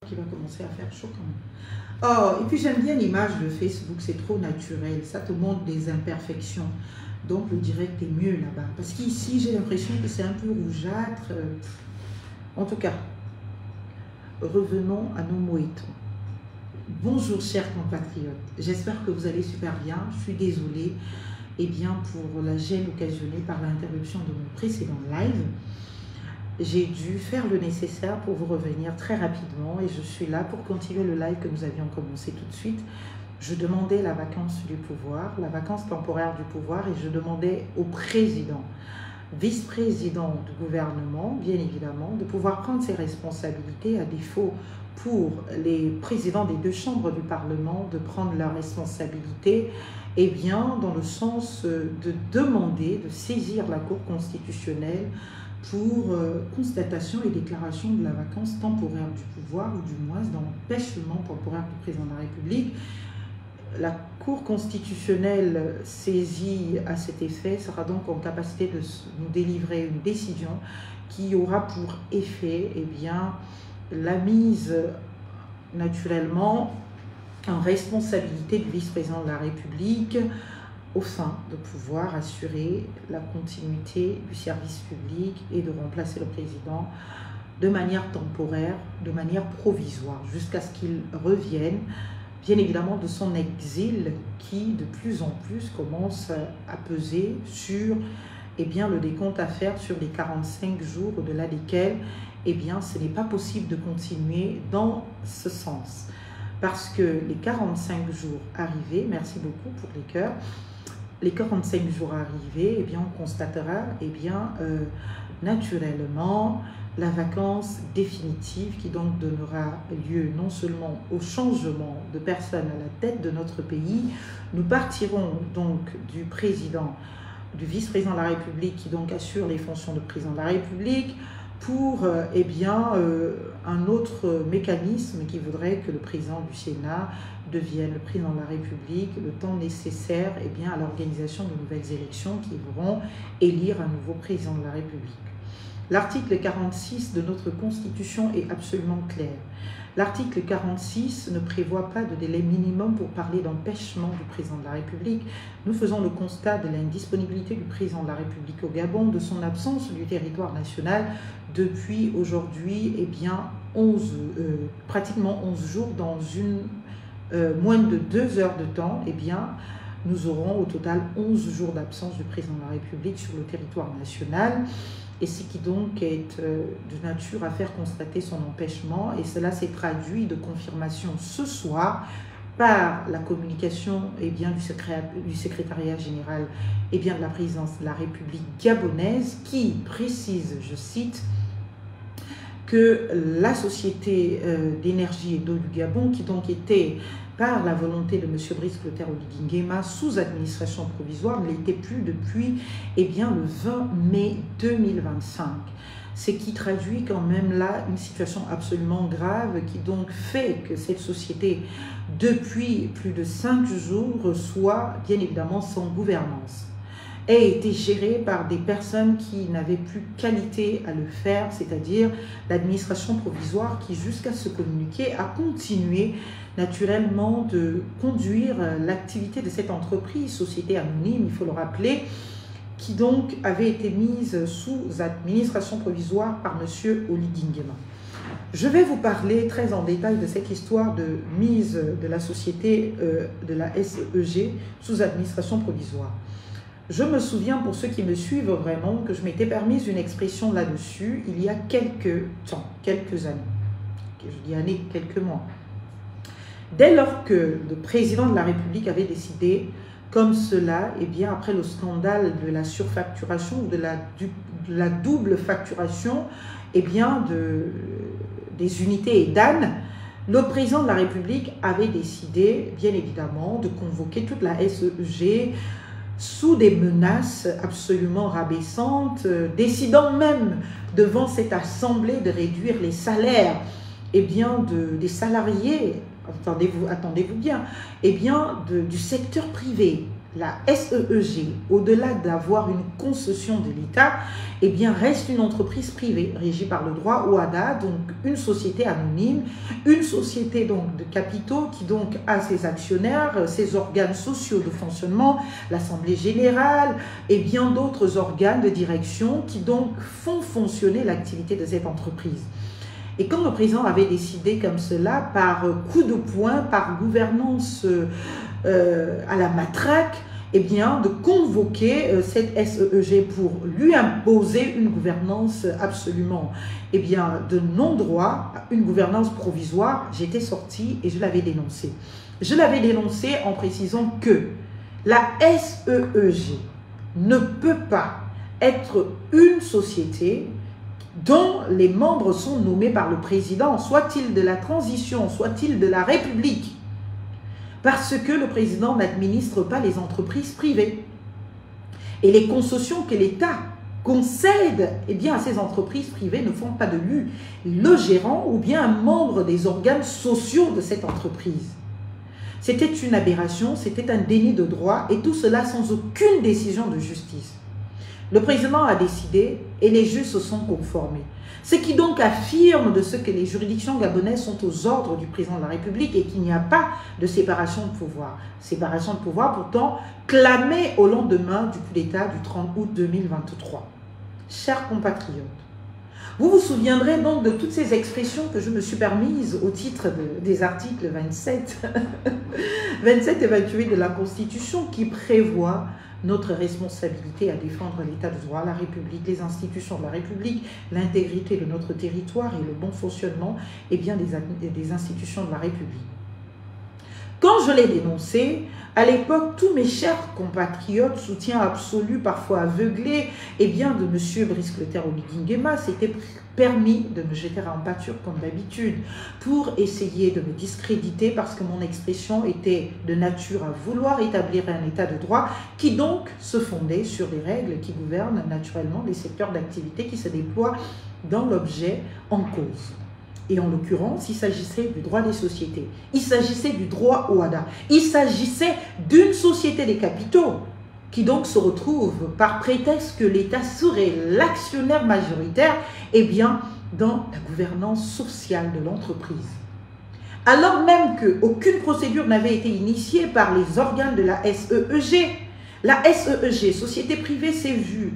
Qui va commencer à faire chaud quand même. Oh, et puis j'aime bien l'image de Facebook, c'est trop naturel, ça te montre des imperfections. Donc le direct est mieux là-bas. Parce qu'ici, j'ai l'impression que c'est un peu rougeâtre. En tout cas, revenons à nos moïtons. Bonjour chers compatriotes, j'espère que vous allez super bien. Je suis désolée pour la gêne occasionnée par l'interruption de mon précédent live. J'ai dû faire le nécessaire pour vous revenir très rapidement et je suis là pour continuer le live que nous avions commencé tout de suite. Je demandais la vacance du pouvoir, la vacance temporaire du pouvoir et je demandais au président, vice-président du gouvernement, bien évidemment, de pouvoir prendre ses responsabilités, à défaut pour les présidents des deux chambres du Parlement de prendre leurs responsabilités, dans le sens de demander, de saisir la Cour constitutionnelle pour constatation et déclaration de la vacance temporaire du pouvoir, ou du moins d'empêchement temporaire du président de la République. La Cour constitutionnelle saisie à cet effet sera donc en capacité de nous délivrer une décision qui aura pour effet la mise naturellement en responsabilité du vice-président de la République afin de pouvoir assurer la continuité du service public et de remplacer le président de manière temporaire, de manière provisoire, jusqu'à ce qu'il revienne, bien évidemment, de son exil qui, de plus en plus, commence à peser sur le décompte à faire sur les 45 jours, au-delà desquels ce n'est pas possible de continuer dans ce sens. Parce que les 45 jours arrivés, merci beaucoup pour les cœurs, les 45 jours arrivés, on constatera naturellement la vacance définitive qui donc donnera lieu non seulement au changement de personnes à la tête de notre pays. Nous partirons donc du président, du vice-président de la République qui donc assure les fonctions de président de la République pour un autre mécanisme qui voudrait que le président du Sénat devienne le président de la République le temps nécessaire à l'organisation de nouvelles élections qui devront élire un nouveau président de la République. L'article 46 de notre Constitution est absolument clair. L'article 46 ne prévoit pas de délai minimum pour parler d'empêchement du président de la République. Nous faisons le constat de l'indisponibilité du président de la République au Gabon, de son absence du territoire national depuis aujourd'hui pratiquement 11 jours dans moins de 2 heures de temps. Nous aurons au total 11 jours d'absence du président de la République sur le territoire national. Et ce qui donc est de nature à faire constater son empêchement. Et cela s'est traduit de confirmation ce soir par la communication du secrétariat général de la présidence de la République gabonaise qui précise, je cite, que la société d'énergie et d'eau du Gabon, qui donc était par la volonté de M. Brice Clotaire Oligui Nguema sous administration provisoire, ne l'était plus depuis le 20 mai 2025. Ce qui traduit quand même là une situation absolument grave qui donc fait que cette société, depuis plus de 5 jours, reçoit bien évidemment sans gouvernance et été gérée par des personnes qui n'avaient plus qualité à le faire, c'est-à-dire l'administration provisoire qui, jusqu'à ce communiqué, a continué naturellement de conduire l'activité de cette entreprise, société anonyme, il faut le rappeler, qui donc avait été mise sous administration provisoire par M. Oligui Nguema. Je vais vous parler très en détail de cette histoire de mise de la société de la SEG sous administration provisoire. Je me souviens, pour ceux qui me suivent vraiment, que je m'étais permise une expression là-dessus il y a quelques années. Je dis années, quelques mois. Dès lors que le président de la République avait décidé, comme cela, après le scandale de la surfacturation ou de la double facturation des unités EDAN, le président de la République avait décidé, bien évidemment, de convoquer toute la SEG sous des menaces absolument rabaissantes, décidant même devant cette assemblée de réduire les salaires des salariés, attendez-vous bien, du secteur privé, la SEEG, au-delà d'avoir une concession de l'État, eh bien, reste une entreprise privée régie par le droit OHADA, donc une société anonyme, une société donc de capitaux qui donc a ses actionnaires, ses organes sociaux de fonctionnement, l'Assemblée générale et bien d'autres organes de direction qui donc font fonctionner l'activité de cette entreprise. Et quand le président avait décidé comme cela, par coup de poing, par gouvernance à la matraque, eh bien, de convoquer cette SEEG pour lui imposer une gouvernance absolument de non-droit, une gouvernance provisoire, j'étais sortie et je l'avais dénoncé. Je l'avais dénoncé en précisant que la SEEG ne peut pas être une société dont les membres sont nommés par le président, soit-il de la transition, soit-il de la République, parce que le président n'administre pas les entreprises privées. Et les concessions que l'État concède à ces entreprises privées ne font pas de lui le gérant ou bien un membre des organes sociaux de cette entreprise. C'était une aberration, c'était un déni de droit et tout cela sans aucune décision de justice. Le président a décidé et les juges se sont conformés. Ce qui donc affirme de ce que les juridictions gabonaises sont aux ordres du président de la République et qu'il n'y a pas de séparation de pouvoir. Séparation de pouvoir pourtant clamée au lendemain du coup d'État du 30 août 2023. Chers compatriotes, vous vous souviendrez donc de toutes ces expressions que je me suis permises au titre des articles 27 et 28 de la Constitution qui prévoient notre responsabilité à défendre l'état de droit, la République, les institutions de la République, l'intégrité de notre territoire et le bon fonctionnement des institutions de la République. Quand je l'ai dénoncé, à l'époque, tous mes chers compatriotes, soutien absolu, parfois aveuglé, de M. Brice Clotaire Oligui-Nguema, s'était permis de me jeter en pâture comme d'habitude pour essayer de me discréditer parce que mon expression était de nature à vouloir établir un état de droit qui donc se fondait sur des règles qui gouvernent naturellement les secteurs d'activité qui se déploient dans l'objet en cause. Et en l'occurrence, il s'agissait du droit des sociétés, il s'agissait du droit OHADA, il s'agissait d'une société des capitaux qui donc se retrouve par prétexte que l'État serait l'actionnaire majoritaire dans la gouvernance sociale de l'entreprise. Alors même qu'aucune procédure n'avait été initiée par les organes de la SEEG, la SEEG, société privée, s'est vue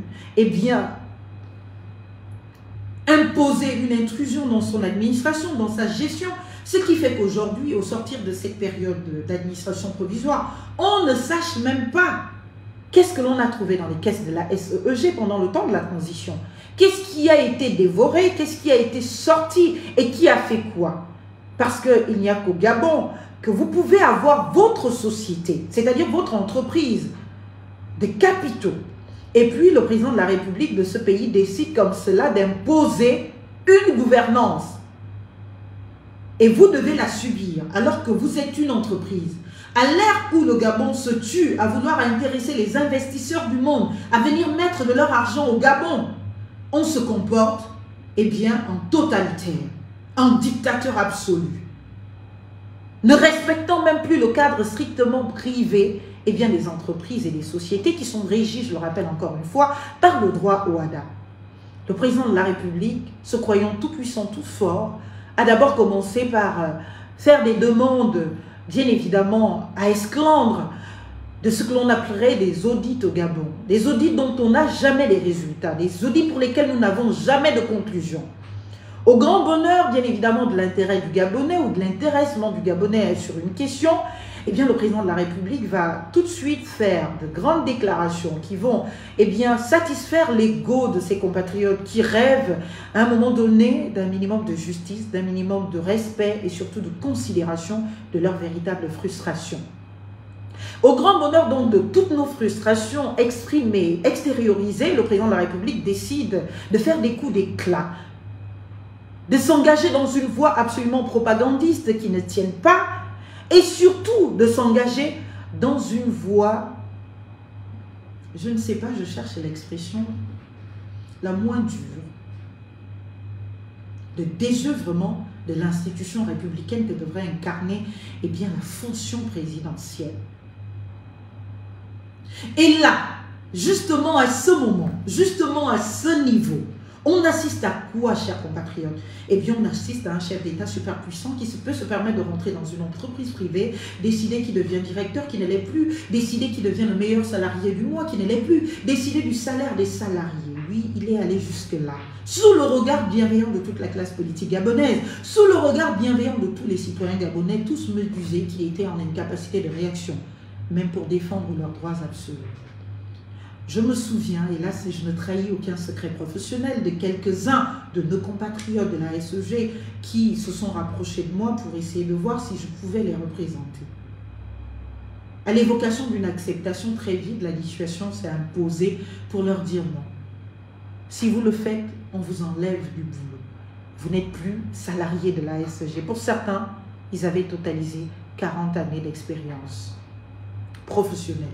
imposer une intrusion dans son administration, dans sa gestion, ce qui fait qu'aujourd'hui, au sortir de cette période d'administration provisoire, on ne sache même pas qu'est-ce que l'on a trouvé dans les caisses de la SEEG pendant le temps de la transition. Qu'est-ce qui a été dévoré, qu'est-ce qui a été sorti et qui a fait quoi? Parce qu'il n'y a qu'au Gabon que vous pouvez avoir votre société, c'est-à-dire votre entreprise de capitaux. Et puis, le président de la République de ce pays décide comme cela d'imposer une gouvernance. Et vous devez la subir, alors que vous êtes une entreprise. À l'ère où le Gabon se tue à vouloir intéresser les investisseurs du monde, à venir mettre de leur argent au Gabon, on se comporte, en totalitaire, en dictateur absolu. Ne respectant même plus le cadre strictement privé, des entreprises et des sociétés qui sont régies, je le rappelle encore une fois, par le droit OHADA. Le président de la République, se croyant tout puissant, tout fort, a d'abord commencé par faire des demandes, bien évidemment, à esclandre de ce que l'on appellerait des audits au Gabon. Des audits dont on n'a jamais les résultats, des audits pour lesquels nous n'avons jamais de conclusion. Au grand bonheur, bien évidemment, de l'intérêt du Gabonais ou de l'intéressement du Gabonais sur une question, le président de la République va tout de suite faire de grandes déclarations qui vont satisfaire l'ego de ses compatriotes qui rêvent à un moment donné d'un minimum de justice, d'un minimum de respect et surtout de considération de leur véritable frustration. Au grand bonheur donc de toutes nos frustrations exprimées, extériorisées, le président de la République décide de faire des coups d'éclat, de s'engager dans une voie absolument propagandiste qui ne tienne pas, et surtout de s'engager dans une voie, je ne sais pas, je cherche l'expression la moins dure, de désœuvrement de l'institution républicaine que devrait incarner la fonction présidentielle. Et là, justement à ce moment, justement à ce niveau, on assiste à quoi, chers compatriotes? Eh bien, on assiste à un chef d'État super puissant qui peut se permettre de rentrer dans une entreprise privée, décider qui devient directeur, qui ne l'est plus, décider qui devient le meilleur salarié du mois, qui ne l'est plus, décider du salaire des salariés. Oui, il est allé jusque-là, sous le regard bienveillant de toute la classe politique gabonaise, sous le regard bienveillant de tous les citoyens gabonais, tous me disaient qu'il était en incapacité de réaction, même pour défendre leurs droits absolus. Je me souviens, et là je ne trahis aucun secret professionnel, de quelques-uns de nos compatriotes de la SEG qui se sont rapprochés de moi pour essayer de voir si je pouvais les représenter. À l'évocation d'une acceptation très vite, la situation s'est imposée pour leur dire non. Si vous le faites, on vous enlève du boulot. Vous n'êtes plus salarié de la SEG. Pour certains, ils avaient totalisé 40 années d'expérience professionnelle.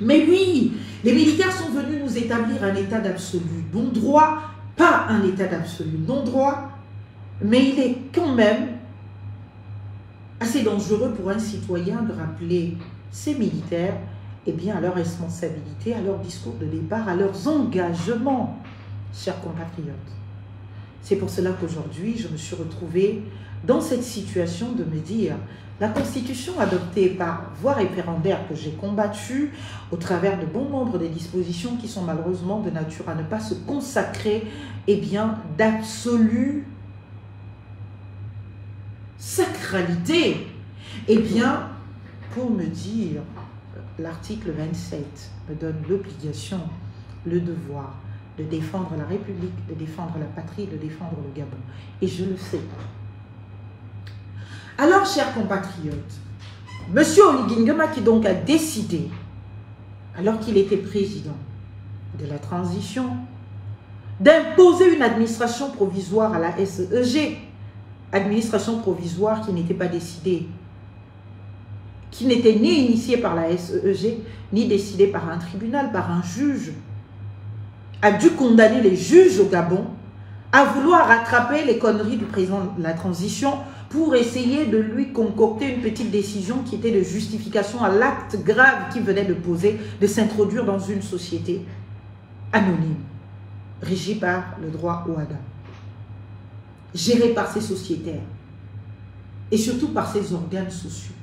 Mais oui, les militaires sont venus nous établir un état d'absolu non-droit, pas un état d'absolu non-droit, mais il est quand même assez dangereux pour un citoyen de rappeler ces militaires eh bien, à leurs responsabilités, à leur discours de départ, à leurs engagements, chers compatriotes. C'est pour cela qu'aujourd'hui, je me suis retrouvée dans cette situation de me dire la Constitution adoptée par voie référendaire que j'ai combattue au travers de bon nombre des dispositions qui sont malheureusement de nature à ne pas se consacrer eh bien, d'absolue sacralité. Eh bien, pour me dire, l'article 27 me donne l'obligation, le devoir de défendre la République, de défendre la patrie, de défendre le Gabon. Et je le fais. Alors, chers compatriotes, M. Oligui Nguema qui donc a décidé, alors qu'il était président de la transition, d'imposer une administration provisoire à la SEG, administration provisoire qui n'était pas décidée, qui n'était ni initiée par la SEG, ni décidée par un tribunal, par un juge, a dû condamner les juges au Gabon à vouloir rattraper les conneries du président de la transition pour essayer de lui concocter une petite décision qui était de justification à l'acte grave qu'il venait de poser, de s'introduire dans une société anonyme, régie par le droit OHADA, gérée par ses sociétaires et surtout par ses organes sociaux,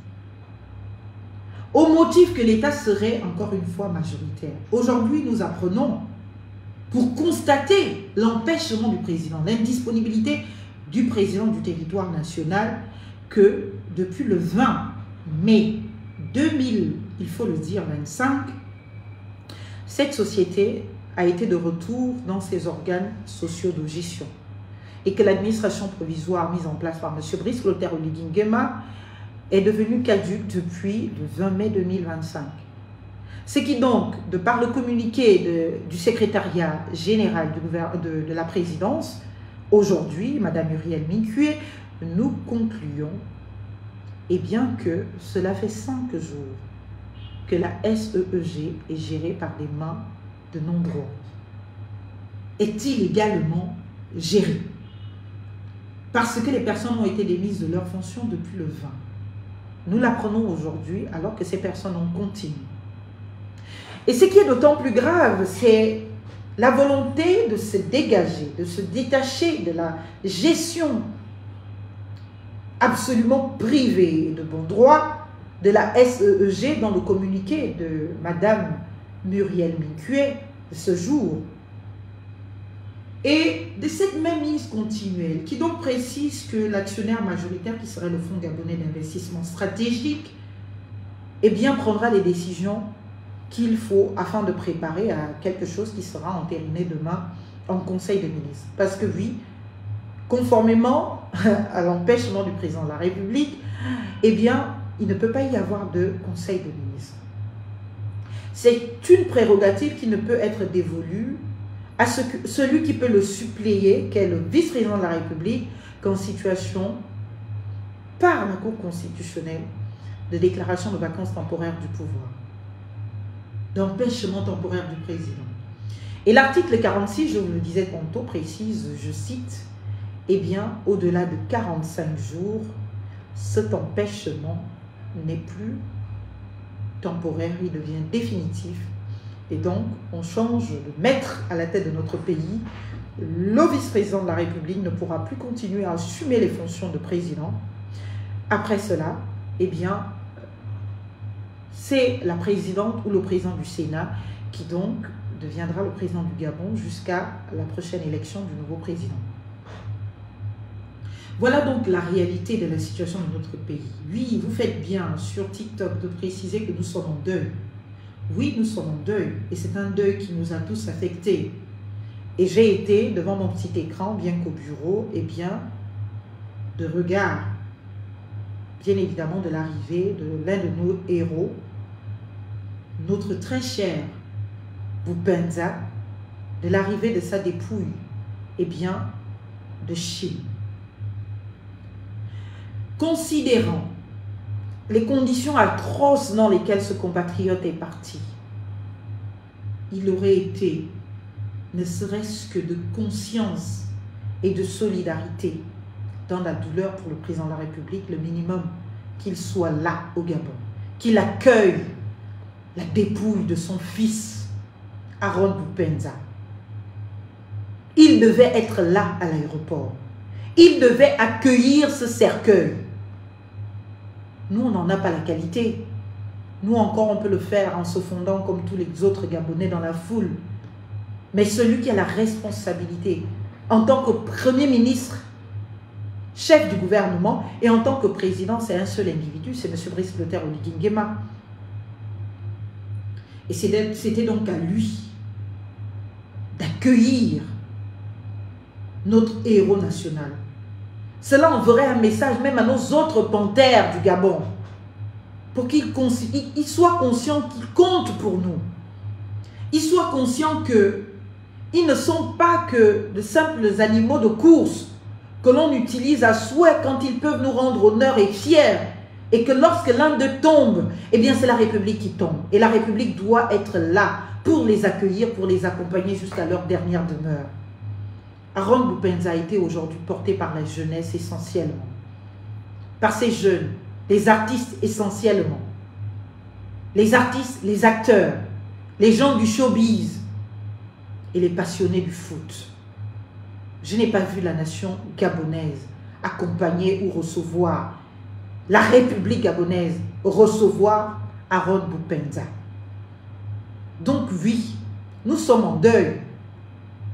au motif que l'État serait encore une fois majoritaire. Aujourd'hui, nous apprenons, pour constater l'empêchement du président, l'indisponibilité du président du territoire national, que depuis le 20 mai 2000, il faut le dire 25, cette société a été de retour dans ses organes sociaux de gestion et que l'administration provisoire mise en place par M. Brice Clotaire Oligui Nguema est devenue caduque depuis le 20 mai 2025. Ce qui donc, de par le communiqué du secrétariat général de la présidence, aujourd'hui, Mme Muriel Mincué, nous concluons eh bien, que cela fait 5 jours que la SEG est gérée par des mains de non-droit. Est illégalement gérée. Parce que les personnes ont été démises de leurs fonctions depuis le 20. Nous l'apprenons aujourd'hui alors que ces personnes ont continué. Et ce qui est d'autant plus grave, c'est la volonté de se dégager, de se détacher de la gestion absolument privée et de bon droit de la SEG dans le communiqué de Mme Muriel Mincué de ce jour. Et de cette même mise continuelle qui donc précise que l'actionnaire majoritaire qui serait le Fonds gabonais d'investissement stratégique eh bien prendra les décisions qu'il faut afin de préparer à quelque chose qui sera entériné demain en Conseil des ministres. Parce que oui, conformément à l'empêchement du président de la République, eh bien, il ne peut pas y avoir de Conseil des ministres. C'est une prérogative qui ne peut être dévolue à celui qui peut le suppléer, qui est le vice-président de la République, qu'en situation, par la Cour constitutionnelle, de déclaration de vacances temporaires du pouvoir, d'empêchement temporaire du président. Et l'article 46, je vous le disais tantôt, précise, je cite, eh bien, au-delà de 45 jours, cet empêchement n'est plus temporaire, il devient définitif. Et donc, on change de maître à la tête de notre pays. Le vice-président de la République ne pourra plus continuer à assumer les fonctions de président. Après cela, eh bien, c'est la présidente ou le président du Sénat qui donc deviendra le président du Gabon jusqu'à la prochaine élection du nouveau président. Voilà donc la réalité de la situation de notre pays. Oui, vous faites bien sur TikTok de préciser que nous sommes en deuil. Oui, nous sommes en deuil et c'est un deuil qui nous a tous affectés. Et j'ai été devant mon petit écran, bien qu'au bureau, et bien de regard, bien évidemment de l'arrivée de l'un de nos héros, notre très cher Boupenza, de l'arrivée de sa dépouille, et bien de Chine. Considérant les conditions atroces dans lesquelles ce compatriote est parti, il aurait été, ne serait-ce que de conscience et de solidarité, dans la douleur pour le président de la République, le minimum qu'il soit là au Gabon, qu'il accueille la dépouille de son fils, Aaron Boupenza. Il devait être là à l'aéroport. Il devait accueillir ce cercueil. Nous, on n'en a pas la qualité. Nous encore, on peut le faire en se fondant comme tous les autres Gabonais dans la foule. Mais celui qui a la responsabilité, en tant que Premier ministre, chef du gouvernement, et en tant que président, c'est un seul individu, c'est M. Brice Clotaire Oligui Nguema. Et c'était donc à lui d'accueillir notre héros national. Cela enverrait un message même à nos autres panthères du Gabon, pour qu'ils soient conscients qu'ils comptent pour nous. Ils soient conscients qu'ils ne sont pas que de simples animaux de course que l'on utilise à souhait quand ils peuvent nous rendre honneur et fiers. Et que lorsque l'un d'eux tombe, eh bien c'est la République qui tombe. Et la République doit être là pour les accueillir, pour les accompagner jusqu'à leur dernière demeure. Aaron Boupenza a été aujourd'hui porté par la jeunesse essentiellement. Par ces jeunes, les artistes essentiellement. Les artistes, les acteurs, les gens du showbiz et les passionnés du foot. Je n'ai pas vu la nation gabonaise accompagner ou recevoir la République gabonaise recevoir Aaron Boupenza. Donc oui, nous sommes en deuil.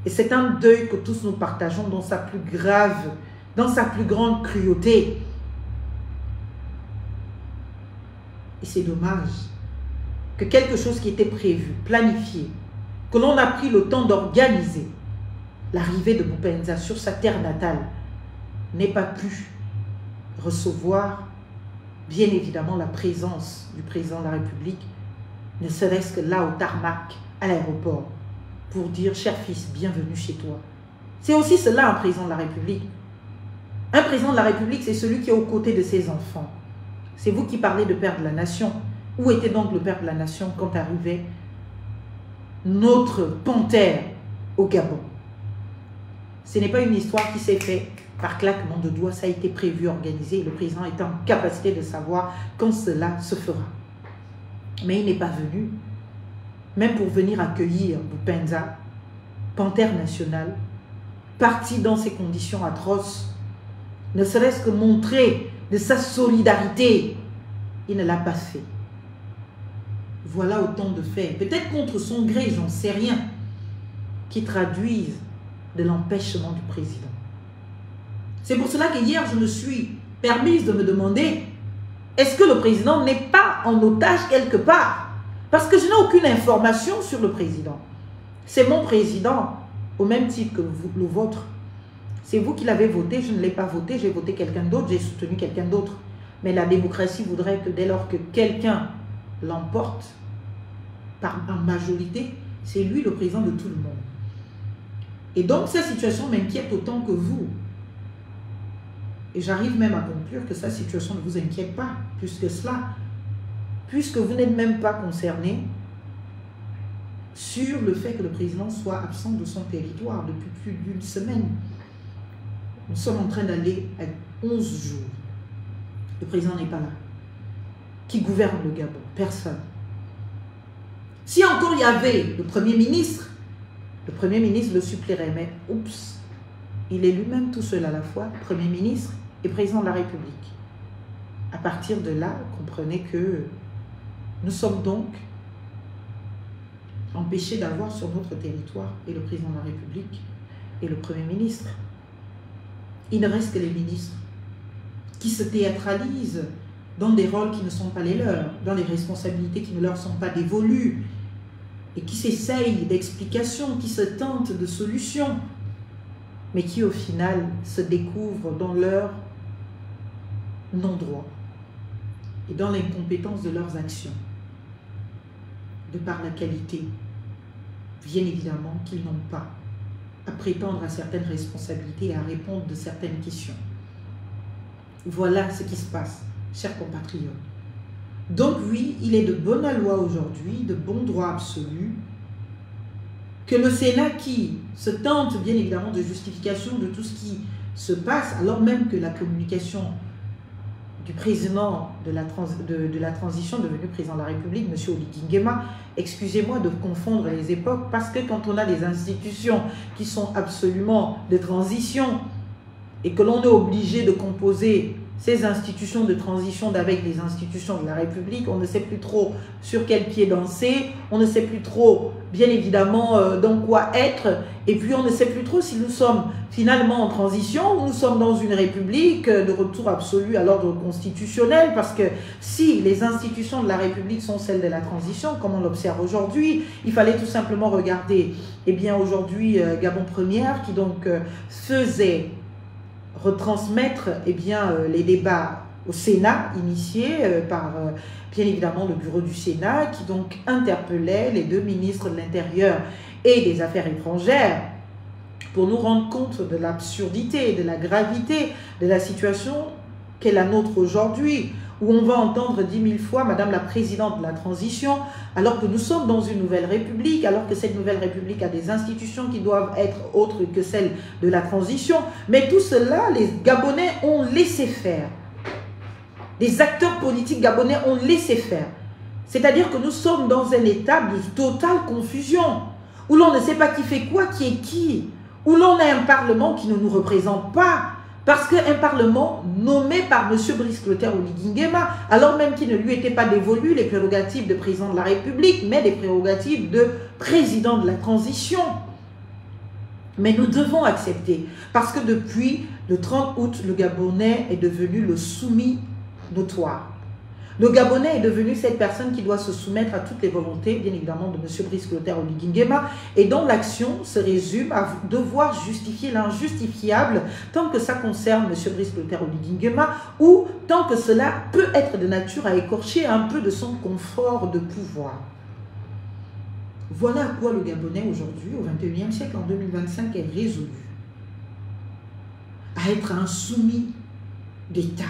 Et c'est un deuil que tous nous partageons dans sa plus grave, dans sa plus grande cruauté. Et c'est dommage que quelque chose qui était prévu, planifié, que l'on a pris le temps d'organiser, l'arrivée de Boupenza sur sa terre natale, n'ait pas pu recevoir bien évidemment la présence du président de la République, ne serait-ce que là au tarmac, à l'aéroport, pour dire « cher fils, bienvenue chez toi ». C'est aussi cela un président de la République. Un président de la République, c'est celui qui est aux côtés de ses enfants. C'est vous qui parlez de père de la nation. Où était donc le père de la nation quand arrivait notre panthère au Gabon? Ce n'est pas une histoire qui s'est faite par claquement de doigts, ça a été prévu, organisé, et le président est en capacité de savoir quand cela se fera. Mais il n'est pas venu, même pour venir accueillir Boupenza, panthère nationale, parti dans ces conditions atroces, ne serait-ce que montrer de sa solidarité. Il ne l'a pas fait. Voilà autant de faits, peut-être contre son gré, j'en sais rien, qui traduisent de l'empêchement du président. C'est pour cela que hier, je me suis permise de me demander, est-ce que le président n'est pas en otage quelque part? Parce que je n'ai aucune information sur le président. C'est mon président, au même titre que le vôtre. C'est vous qui l'avez voté, je ne l'ai pas voté, j'ai voté quelqu'un d'autre, j'ai soutenu quelqu'un d'autre. Mais la démocratie voudrait que dès lors que quelqu'un l'emporte en majorité, c'est lui le président de tout le monde. Et donc, cette situation m'inquiète autant que vous. Et j'arrive même à conclure que cette situation ne vous inquiète pas, plus que cela, puisque vous n'êtes même pas concerné sur le fait que le président soit absent de son territoire depuis plus d'une semaine. Nous sommes en train d'aller à 11 jours. Le président n'est pas là. Qui gouverne le Gabon? Personne. Si encore il y avait le Premier ministre le suppléerait. Mais oups, il est lui-même tout seul à la fois, Premier ministre et Président de la République. À partir de là, comprenez que nous sommes donc empêchés d'avoir sur notre territoire et le Président de la République et le Premier ministre. Il ne reste que les ministres qui se théâtralisent dans des rôles qui ne sont pas les leurs, dans des responsabilités qui ne leur sont pas dévolues, et qui s'essayent d'explications, qui se tentent de solutions, mais qui au final se découvrent dans leur non-droit et dans l'incompétence de leurs actions, de par la qualité, bien évidemment, qu'ils n'ont pas à prétendre à certaines responsabilités et à répondre de certaines questions. Voilà ce qui se passe, chers compatriotes. Donc oui, il est de bonne loi aujourd'hui, de bon droit absolu, que le Sénat qui se tente bien évidemment de justification de tout ce qui se passe, alors même que la communication du président de la transition, devenu président de la République, M. Oligui Nguema, excusez-moi de confondre les époques, parce que quand on a des institutions qui sont absolument de transition et que l'on est obligé de composer ces institutions de transition avec des institutions de la République, on ne sait plus trop sur quel pied danser, on ne sait plus trop, bien évidemment, dans quoi être, et puis on ne sait plus trop si nous sommes finalement en transition ou nous sommes dans une République de retour absolu à l'ordre constitutionnel, parce que si les institutions de la République sont celles de la transition, comme on l'observe aujourd'hui, il fallait tout simplement regarder, eh bien aujourd'hui, Gabon Première, qui donc faisait retransmettre eh bien, les débats au Sénat, initiés par bien évidemment le bureau du Sénat, qui donc interpellait les deux ministres de l'Intérieur et des Affaires étrangères pour nous rendre compte de l'absurdité, de la gravité de la situation qu'est la nôtre aujourd'hui, où on va entendre 10 000 fois Madame la Présidente de la Transition, alors que nous sommes dans une nouvelle République, alors que cette nouvelle République a des institutions qui doivent être autres que celles de la transition. Mais tout cela, les Gabonais ont laissé faire. Les acteurs politiques gabonais ont laissé faire. C'est-à-dire que nous sommes dans un état de totale confusion, où l'on ne sait pas qui fait quoi, qui est qui, où l'on a un Parlement qui ne nous représente pas, parce qu'un Parlement nommé par M. Brice Clotaire Oligui Nguema, alors même qu'il ne lui était pas dévolu les prérogatives de président de la République, mais des prérogatives de président de la transition. Mais nous devons accepter, parce que depuis le 30 août, le Gabonais est devenu le soumis notoire. Le Gabonais est devenu cette personne qui doit se soumettre à toutes les volontés, bien évidemment, de M. Brice Clotaire Oligui Nguema, et dont l'action se résume à devoir justifier l'injustifiable tant que ça concerne M. Brice Clotaire Oligui Nguema, ou tant que cela peut être de nature à écorcher un peu de son confort de pouvoir. Voilà à quoi le Gabonais aujourd'hui, au XXIe siècle, en 2025, est résolu. À être un soumis d'État.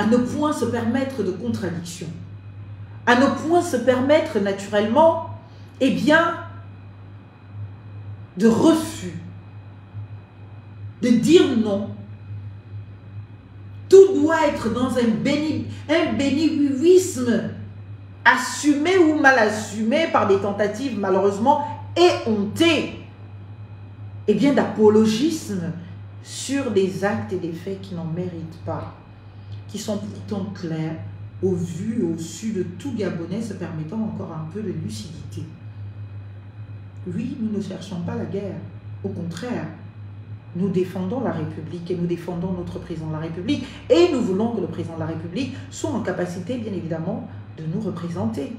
À ne point se permettre de contradiction, à ne point se permettre naturellement, eh bien, de refus, de dire non. Tout doit être dans un béni-oui-wisme assumé ou mal assumé par des tentatives malheureusement éhontées, eh bien, d'apologisme sur des actes et des faits qui n'en méritent pas, qui sont pourtant clairs, au vu et au su de tout Gabonais se permettant encore un peu de lucidité. Oui, nous ne cherchons pas la guerre. Au contraire, nous défendons la République et nous défendons notre président de la République, et nous voulons que le président de la République soit en capacité, bien évidemment, de nous représenter.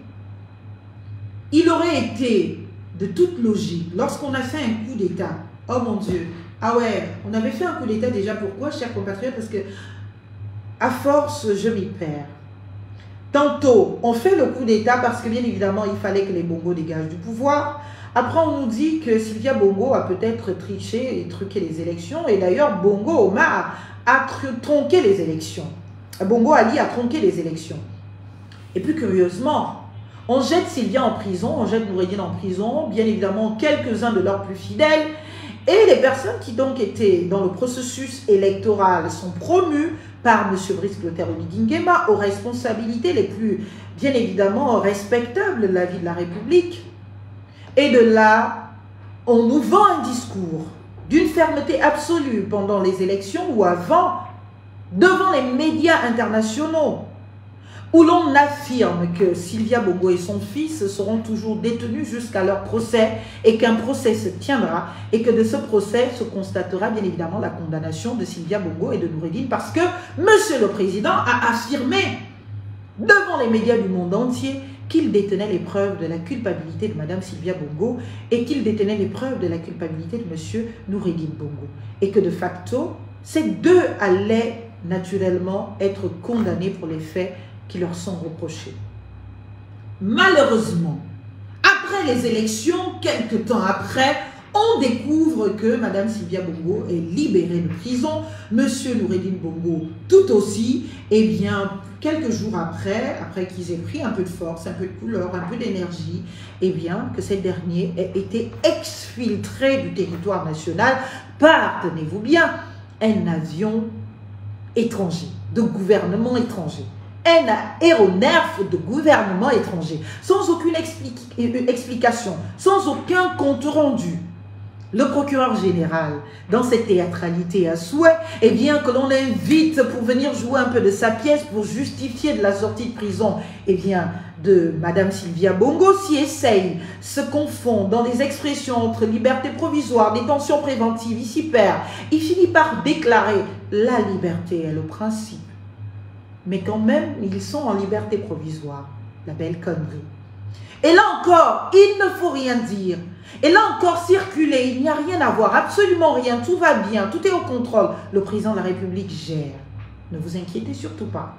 Il aurait été de toute logique, lorsqu'on a fait un coup d'État, oh mon Dieu, ah ouais, on avait fait un coup d'État déjà, pourquoi, chers compatriotes? Parce que à force, je m'y perds. Tantôt, on fait le coup d'État parce que, bien évidemment, il fallait que les Bongo dégagent du pouvoir. Après, on nous dit que Sylvia Bongo a peut-être triché et truqué les élections. Et d'ailleurs, Bongo Omar a tronqué les élections. Bongo Ali a tronqué les élections. Et plus curieusement, on jette Sylvia en prison, on jette Noureddine en prison, bien évidemment, quelques-uns de leurs plus fidèles. Et les personnes qui donc étaient dans le processus électoral sont promues par M. Brice Clotaire Oligui Nguema aux responsabilités les plus, bien évidemment, respectables de la vie de la République. Et de là, on nous vend un discours d'une fermeté absolue pendant les élections ou avant, devant les médias internationaux, où l'on affirme que Sylvia Bongo et son fils seront toujours détenus jusqu'à leur procès et qu'un procès se tiendra et que de ce procès se constatera bien évidemment la condamnation de Sylvia Bongo et de Noureddine parce que Monsieur le Président a affirmé devant les médias du monde entier qu'il détenait les preuves de la culpabilité de Madame Sylvia Bongo et qu'il détenait les preuves de la culpabilité de Monsieur Noureddine Bongo et que de facto, ces deux allaient naturellement être condamnés pour les faits qui leur sont reprochés. Malheureusement, après les élections, quelques temps après, on découvre que Madame Sylvia Bongo est libérée de prison, Monsieur Noureddine Bongo tout aussi, et bien quelques jours après qu'ils aient pris un peu de force, un peu de couleur, un peu d'énergie, et bien que ces derniers aient été exfiltrés du territoire national par, tenez-vous bien, un avion étranger, de gouvernement étranger. Un aéronef de gouvernement étranger, sans aucune explication, sans aucun compte rendu. Le procureur général, dans cette théâtralité à souhait, eh bien que l'on invite pour venir jouer un peu de sa pièce pour justifier de la sortie de prison, eh bien de Madame Sylvia Bongo, s'y essaye, se confond dans des expressions entre liberté provisoire, détention préventive, ici perd. Il finit par déclarer la liberté est le principe. Mais quand même, ils sont en liberté provisoire. La belle connerie. Et là encore, il ne faut rien dire. Et là encore, circuler, il n'y a rien à voir, absolument rien, tout va bien, tout est au contrôle. Le président de la République gère. Ne vous inquiétez surtout pas.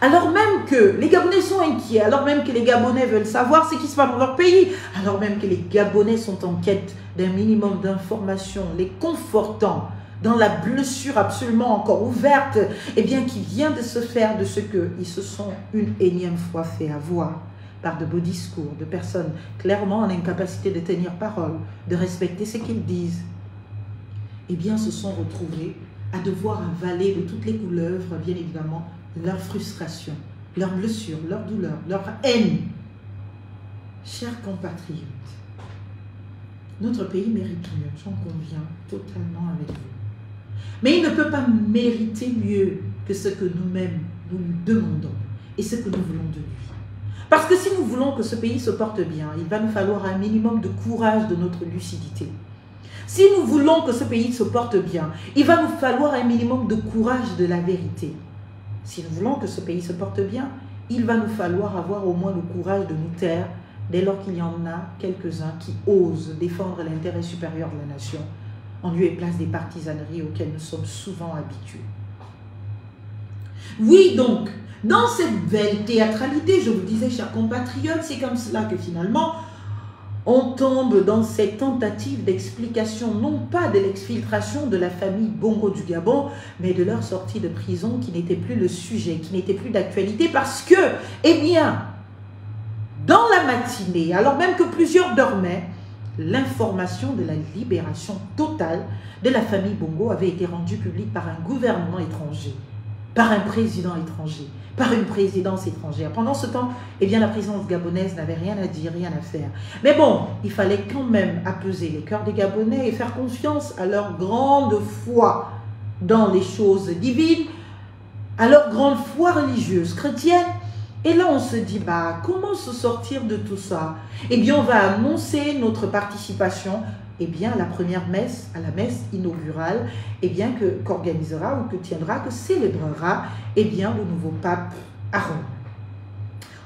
Alors même que les Gabonais sont inquiets, alors même que les Gabonais veulent savoir ce qui se passe dans leur pays, alors même que les Gabonais sont en quête d'un minimum d'informations, les confortant dans la blessure absolument encore ouverte, eh bien, qui vient de se faire de ce qu'ils se sont une énième fois fait avoir par de beaux discours, de personnes clairement en incapacité de tenir parole, de respecter ce qu'ils disent, eh bien, se sont retrouvés à devoir avaler de toutes les couleuvres, bien évidemment, leur frustration, leur blessure, leur douleur, leur haine. Chers compatriotes, notre pays mérite mieux, j'en conviens totalement avec vous. Mais il ne peut pas mériter mieux que ce que nous-mêmes nous lui demandons et ce que nous voulons de lui. Parce que si nous voulons que ce pays se porte bien, il va nous falloir un minimum de courage de notre lucidité. Si nous voulons que ce pays se porte bien, il va nous falloir un minimum de courage de la vérité. Si nous voulons que ce pays se porte bien, il va nous falloir avoir au moins le courage de nous taire dès lors qu'il y en a quelques-uns qui osent défendre l'intérêt supérieur de la nation en lieu et place des partisaneries auxquelles nous sommes souvent habitués. Oui, donc, dans cette belle théâtralité, je vous disais, chers compatriotes, c'est comme cela que finalement, on tombe dans cette tentative d'explication, non pas de l'exfiltration de la famille Bongo du Gabon, mais de leur sortie de prison qui n'était plus le sujet, qui n'était plus d'actualité, parce que, eh bien, dans la matinée, alors même que plusieurs dormaient, l'information de la libération totale de la famille Bongo avait été rendue publique par un gouvernement étranger, par un président étranger, par une présidence étrangère. Pendant ce temps, eh bien, la présidence gabonaise n'avait rien à dire, rien à faire. Mais bon, il fallait quand même apaiser les cœurs des Gabonais et faire confiance à leur grande foi dans les choses divines, à leur grande foi religieuse chrétienne. Et là, on se dit, bah, comment se sortir de tout ça? Eh bien, on va annoncer notre participation eh bien, à la première messe, à la messe inaugurale, eh bien, qu'organisera ou que tiendra, que célébrera eh bien, le nouveau pape à Rome.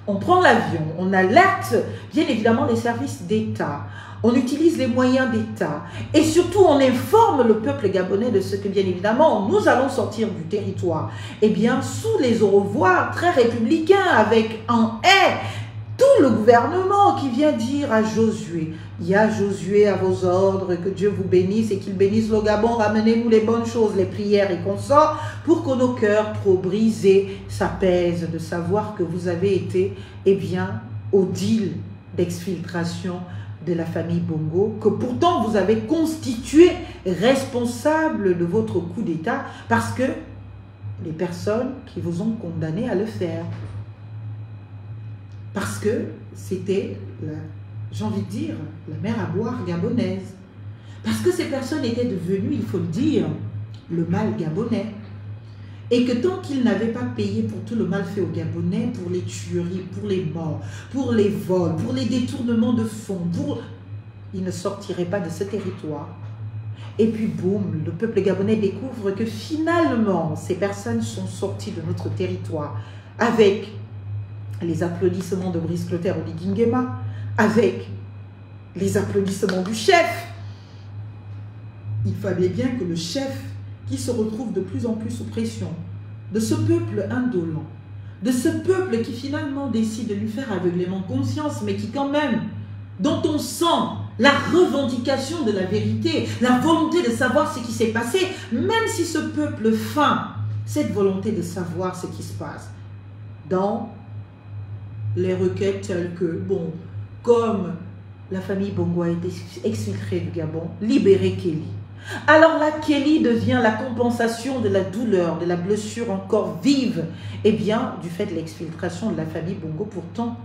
On prend l'avion, on alerte bien évidemment les services d'État, on utilise les moyens d'État et surtout on informe le peuple gabonais de ce que bien évidemment nous allons sortir du territoire. Eh bien sous les au revoir très républicains avec un « hey » tout le gouvernement qui vient dire à Josué, il y a Josué à vos ordres, que Dieu vous bénisse et qu'il bénisse le Gabon, ramenez-nous les bonnes choses, les prières et consorts, pour que nos cœurs trop brisés s'apaisent de savoir que vous avez été, eh bien, au deal d'exfiltration de la famille Bongo, que pourtant vous avez constitué responsable de votre coup d'État parce que les personnes qui vous ont condamné à le faire. Parce que c'était, j'ai envie de dire, la mer à boire gabonaise. Parce que ces personnes étaient devenues, il faut le dire, le mal gabonais. Et que tant qu'ils n'avaient pas payé pour tout le mal fait aux Gabonais, pour les tueries, pour les morts, pour les vols, pour les détournements de fonds, ils ne sortiraient pas de ce territoire. Et puis boum, le peuple gabonais découvre que finalement, ces personnes sont sorties de notre territoire avec les applaudissements de Brice Clotaire Oligui Nguema, avec les applaudissements du chef. Il fallait bien que le chef, qui se retrouve de plus en plus sous pression, de ce peuple indolent, de ce peuple qui finalement décide de lui faire aveuglément conscience, mais qui quand même, dont on sent la revendication de la vérité, la volonté de savoir ce qui s'est passé, même si ce peuple feint cette volonté de savoir ce qui se passe. Dans les requêtes telles que, bon, comme la famille Bongo a été exfiltrée du Gabon, libérer Kelly. Alors là, Kelly devient la compensation de la douleur, de la blessure encore vive, et bien du fait de l'exfiltration de la famille Bongo, pourtant,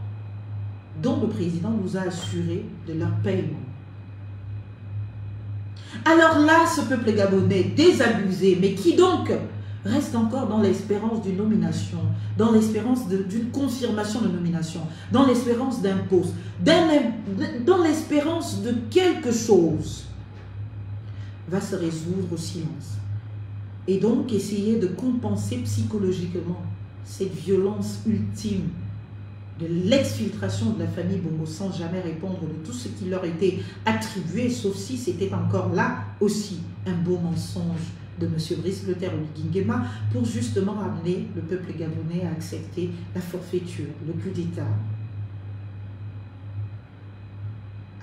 dont le président nous a assuré de leur paiement. Alors là, ce peuple gabonais désabusé, mais qui donc reste encore dans l'espérance d'une nomination, dans l'espérance d'une confirmation de nomination, dans l'espérance d'un poste, dans l'espérance de quelque chose, va se résoudre au silence. Et donc essayer de compenser psychologiquement cette violence ultime de l'exfiltration de la famille Bongo sans jamais répondre de tout ce qui leur était attribué, sauf si c'était encore là aussi un beau mensonge de M. Brice Clotaire Oligui Nguema pour justement amener le peuple gabonais à accepter la forfaiture, le coup d'État.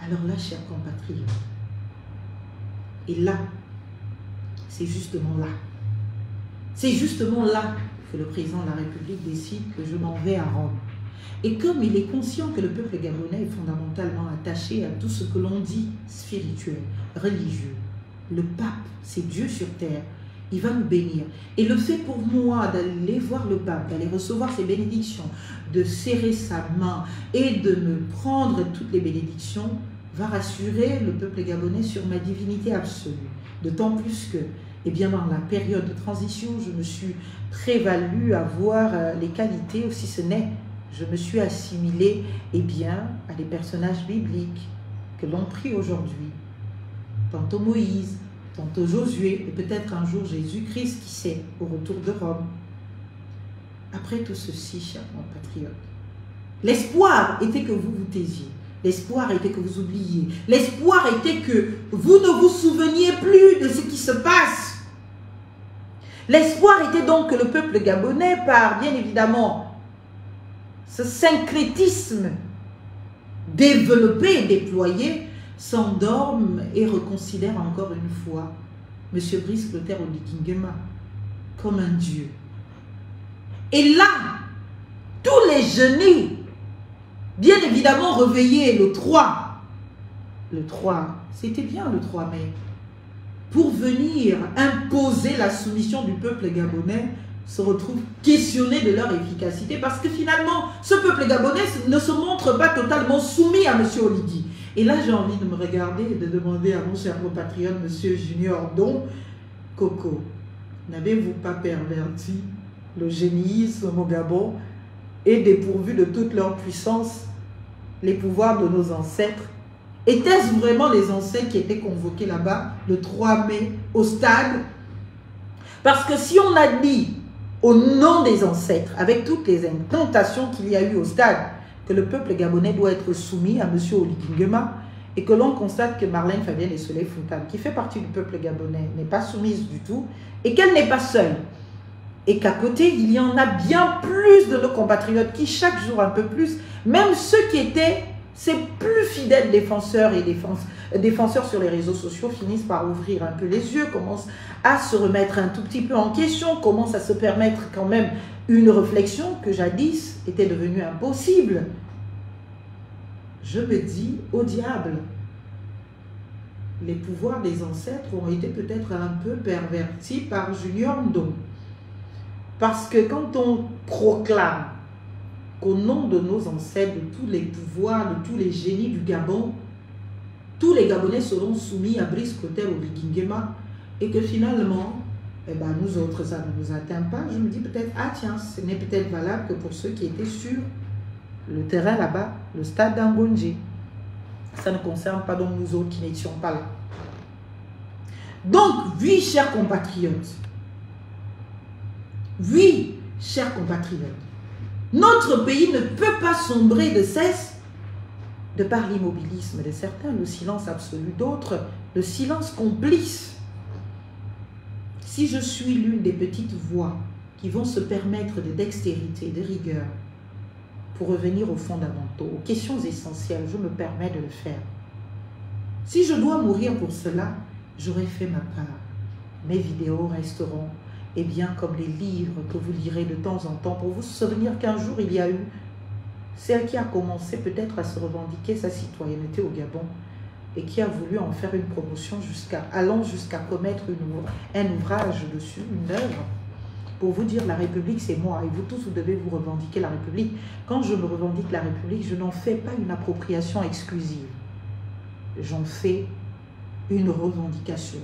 Alors là, chers compatriotes, et là, c'est justement là que le président de la République décide que je m'en vais à Rome. Et comme il est conscient que le peuple gabonais est fondamentalement attaché à tout ce que l'on dit spirituel, religieux, le pape, c'est Dieu sur terre, il va nous bénir. Et le fait pour moi d'aller voir le pape, d'aller recevoir ses bénédictions, de serrer sa main et de me prendre toutes les bénédictions, va rassurer le peuple gabonais sur ma divinité absolue. D'autant plus que, eh bien, dans la période de transition, je me suis prévalue à voir les qualités, ou si ce n'est, je me suis assimilée, eh bien, à des personnages bibliques que l'on prie aujourd'hui. Tantôt Moïse, tantôt Josué, et peut-être un jour Jésus-Christ, qui sait, au retour de Rome. Après tout ceci, chers compatriotes, l'espoir était que vous vous taisiez. L'espoir était que vous oubliez. L'espoir était que vous ne vous souveniez plus de ce qui se passe. L'espoir était donc que le peuple gabonais, par bien évidemment ce syncrétisme développé et déployé, s'endorme et reconsidère encore une fois M. Brice Clotaire Oligui Nguema comme un dieu. Et là, tous les génies, bien évidemment réveillés le 3, c'était bien le 3 mai, pour venir imposer la soumission du peuple gabonais, se retrouvent questionnés de leur efficacité, parce que finalement, ce peuple gabonais ne se montre pas totalement soumis à M. Oligui. Et là, j'ai envie de me regarder et de demander à mon cher compatriote, M. Junior Don, Coco, n'avez-vous pas perverti le génisme au Gabon et dépourvu de toute leur puissance les pouvoirs de nos ancêtres? Étaient-ce vraiment les ancêtres qui étaient convoqués là-bas le 3 mai au stade? Parce que si on a dit au nom des ancêtres, avec toutes les incantations qu'il y a eu au stade, que le peuple gabonais doit être soumis à M. Oligui Nguema, et que l'on constate que Marlène Fabienne et Soleil Fontane, qui fait partie du peuple gabonais, n'est pas soumise du tout, et qu'elle n'est pas seule, et qu'à côté, il y en a bien plus de nos compatriotes qui, chaque jour un peu plus, même ceux qui étaient ces plus fidèles défenseurs et défenseurs sur les réseaux sociaux, finissent par ouvrir un peu les yeux, commencent à se remettre un tout petit peu en question, commencent à se permettre quand même une réflexion que jadis était devenue impossible. Je me dis, au diable, les pouvoirs des ancêtres ont été peut-être un peu pervertis par Junior Ndo. Parce que quand on proclame qu'au nom de nos ancêtres, de tous les pouvoirs, de tous les génies du Gabon, tous les Gabonais seront soumis à Brice Clotaire ou Ligingema, et que finalement, eh ben, nous autres, ça ne nous atteint pas, je me dis peut-être, ah tiens, ce n'est peut-être valable que pour ceux qui étaient sur le terrain là-bas, le stade d'Angonji. Ça ne concerne pas donc nous autres qui n'étions pas là. Donc, oui, chers compatriotes, oui, chers compatriotes, notre pays ne peut pas sombrer de cesse de par l'immobilisme de certains, le silence absolu d'autres, le silence complice. Si je suis l'une des petites voix qui vont se permettre de dextérité, de rigueur, pour revenir aux fondamentaux, aux questions essentielles, je me permets de le faire. Si je dois mourir pour cela, j'aurai fait ma part. Mes vidéos resteront, eh bien, comme les livres que vous lirez de temps en temps, pour vous souvenir qu'un jour, il y a eu celle qui a commencé peut-être à se revendiquer sa citoyenneté au Gabon et qui a voulu en faire une promotion allant jusqu'à commettre un ouvrage dessus, une œuvre, pour vous dire la République c'est moi et vous tous vous devez vous revendiquer la République. Quand je me revendique la République, je n'en fais pas une appropriation exclusive. J'en fais une revendication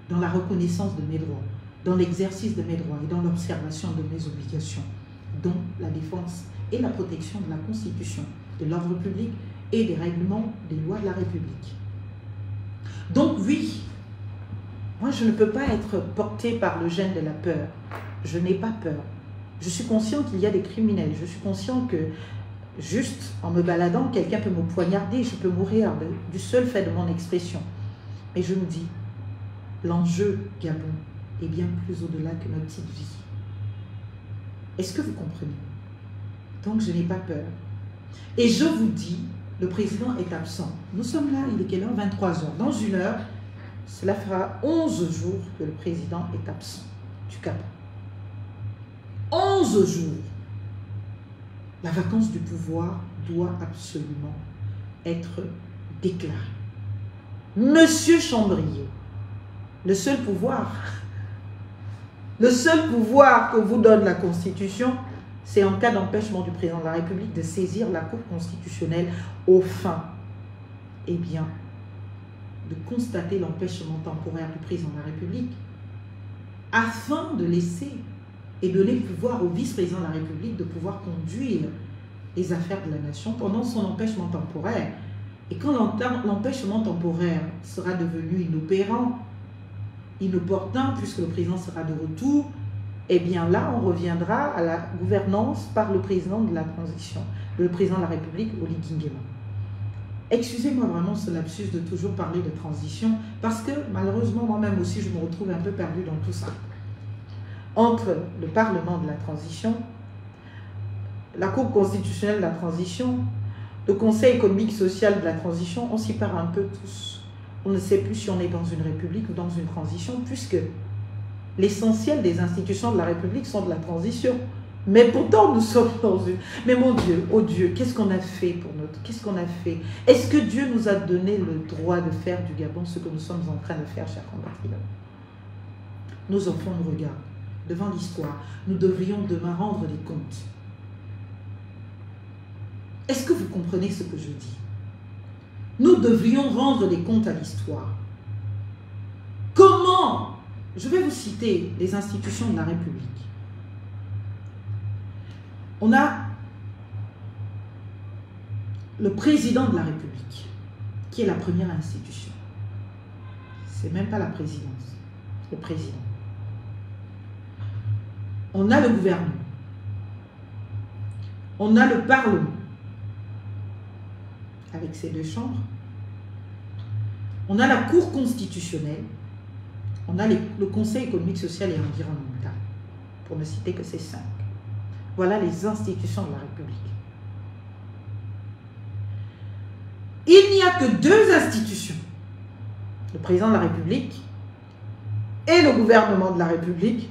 dans la reconnaissance de mes droits, dans l'exercice de mes droits et dans l'observation de mes obligations, dont la défense et la protection de la Constitution, de l'ordre public et des règlements des lois de la République. Donc oui, moi je ne peux pas être portée par le gène de la peur. Je n'ai pas peur. Je suis conscient qu'il y a des criminels. Je suis conscient que juste en me baladant, quelqu'un peut me poignarder, je peux mourir du seul fait de mon expression. Mais je me dis, l'enjeu Gabon est bien plus au-delà que ma petite vie. Est-ce que vous comprenez? Donc je n'ai pas peur. Et je vous dis, le président est absent. Nous sommes là, il est quelle heure? 23 h. Dans une heure, cela fera 11 jours que le président est absent du Gabon. 11 jours. La vacance du pouvoir doit absolument être déclarée. Monsieur Chambrier, le seul pouvoir que vous donne la Constitution, c'est en cas d'empêchement du président de la République de saisir la Cour constitutionnelle aux fins, eh bien, de constater l'empêchement temporaire du président de la République afin de laisser et donner le pouvoir au vice-président de la République de pouvoir conduire les affaires de la nation pendant son empêchement temporaire. Et quand l'empêchement temporaire sera devenu inopérant, inopportun, puisque le président sera de retour, eh bien là, on reviendra à la gouvernance par le président de la transition, le président de la République, Oligui Nguema. Excusez-moi vraiment ce lapsus de toujours parler de transition, parce que malheureusement, moi-même aussi, je me retrouve un peu perdue dans tout ça. Entre le Parlement de la transition, la Cour constitutionnelle de la transition, le Conseil économique social de la transition, on s'y perd un peu tous. On ne sait plus si on est dans une république ou dans une transition, puisque l'essentiel des institutions de la République sont de la transition. Mais pourtant, nous sommes dans une... Mais mon Dieu, oh Dieu, qu'est-ce qu'on a fait pour notre... Qu'est-ce qu'on a fait? Est-ce que Dieu nous a donné le droit de faire du Gabon ce que nous sommes en train de faire, chers compatriotes? Nos enfants nous regardent. Devant l'histoire, nous devrions demain rendre des comptes. Est-ce que vous comprenez ce que je dis? Nous devrions rendre des comptes à l'histoire. Comment? Je vais vous citer les institutions de la République. On a le président de la République, qui est la première institution. C'est même pas la présidence, le président. On a le gouvernement. On a le Parlement, avec ses deux chambres. On a la Cour constitutionnelle. On a le Conseil économique, social et environnemental, pour ne citer que ces 5. Voilà les institutions de la République. Il n'y a que 2 institutions, le président de la République et le gouvernement de la République,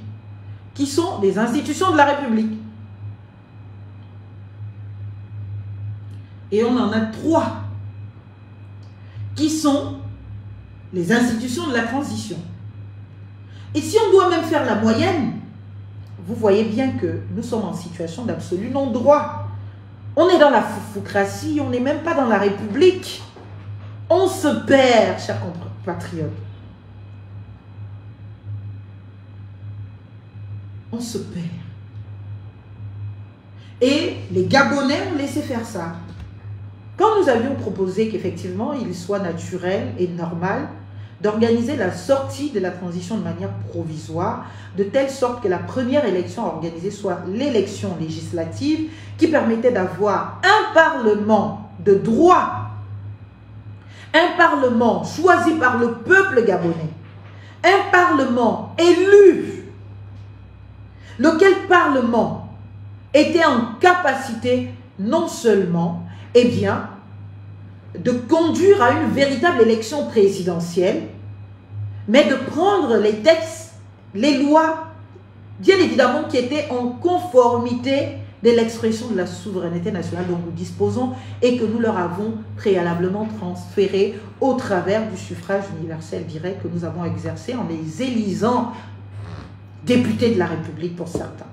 qui sont des institutions de la République. Et on en a 3 qui sont les institutions de la transition. Et si on doit même faire la moyenne, vous voyez bien que nous sommes en situation d'absolu non-droit. On est dans la foufoucratie, on n'est même pas dans la République. On se perd, chers compatriotes. On se perd. Et les Gabonais ont laissé faire ça. Quand nous avions proposé qu'effectivement il soit naturel et normal d'organiser la sortie de la transition de manière provisoire, de telle sorte que la première élection à organiser soit l'élection législative qui permettait d'avoir un parlement de droit, un parlement choisi par le peuple gabonais, un parlement élu, lequel parlement était en capacité non seulement, eh bien, de conduire à une véritable élection présidentielle, mais de prendre les textes, les lois, bien évidemment qui étaient en conformité de l'expression de la souveraineté nationale dont nous disposons et que nous leur avons préalablement transféré au travers du suffrage universel direct que nous avons exercé en les élisant députés de la République pour certains.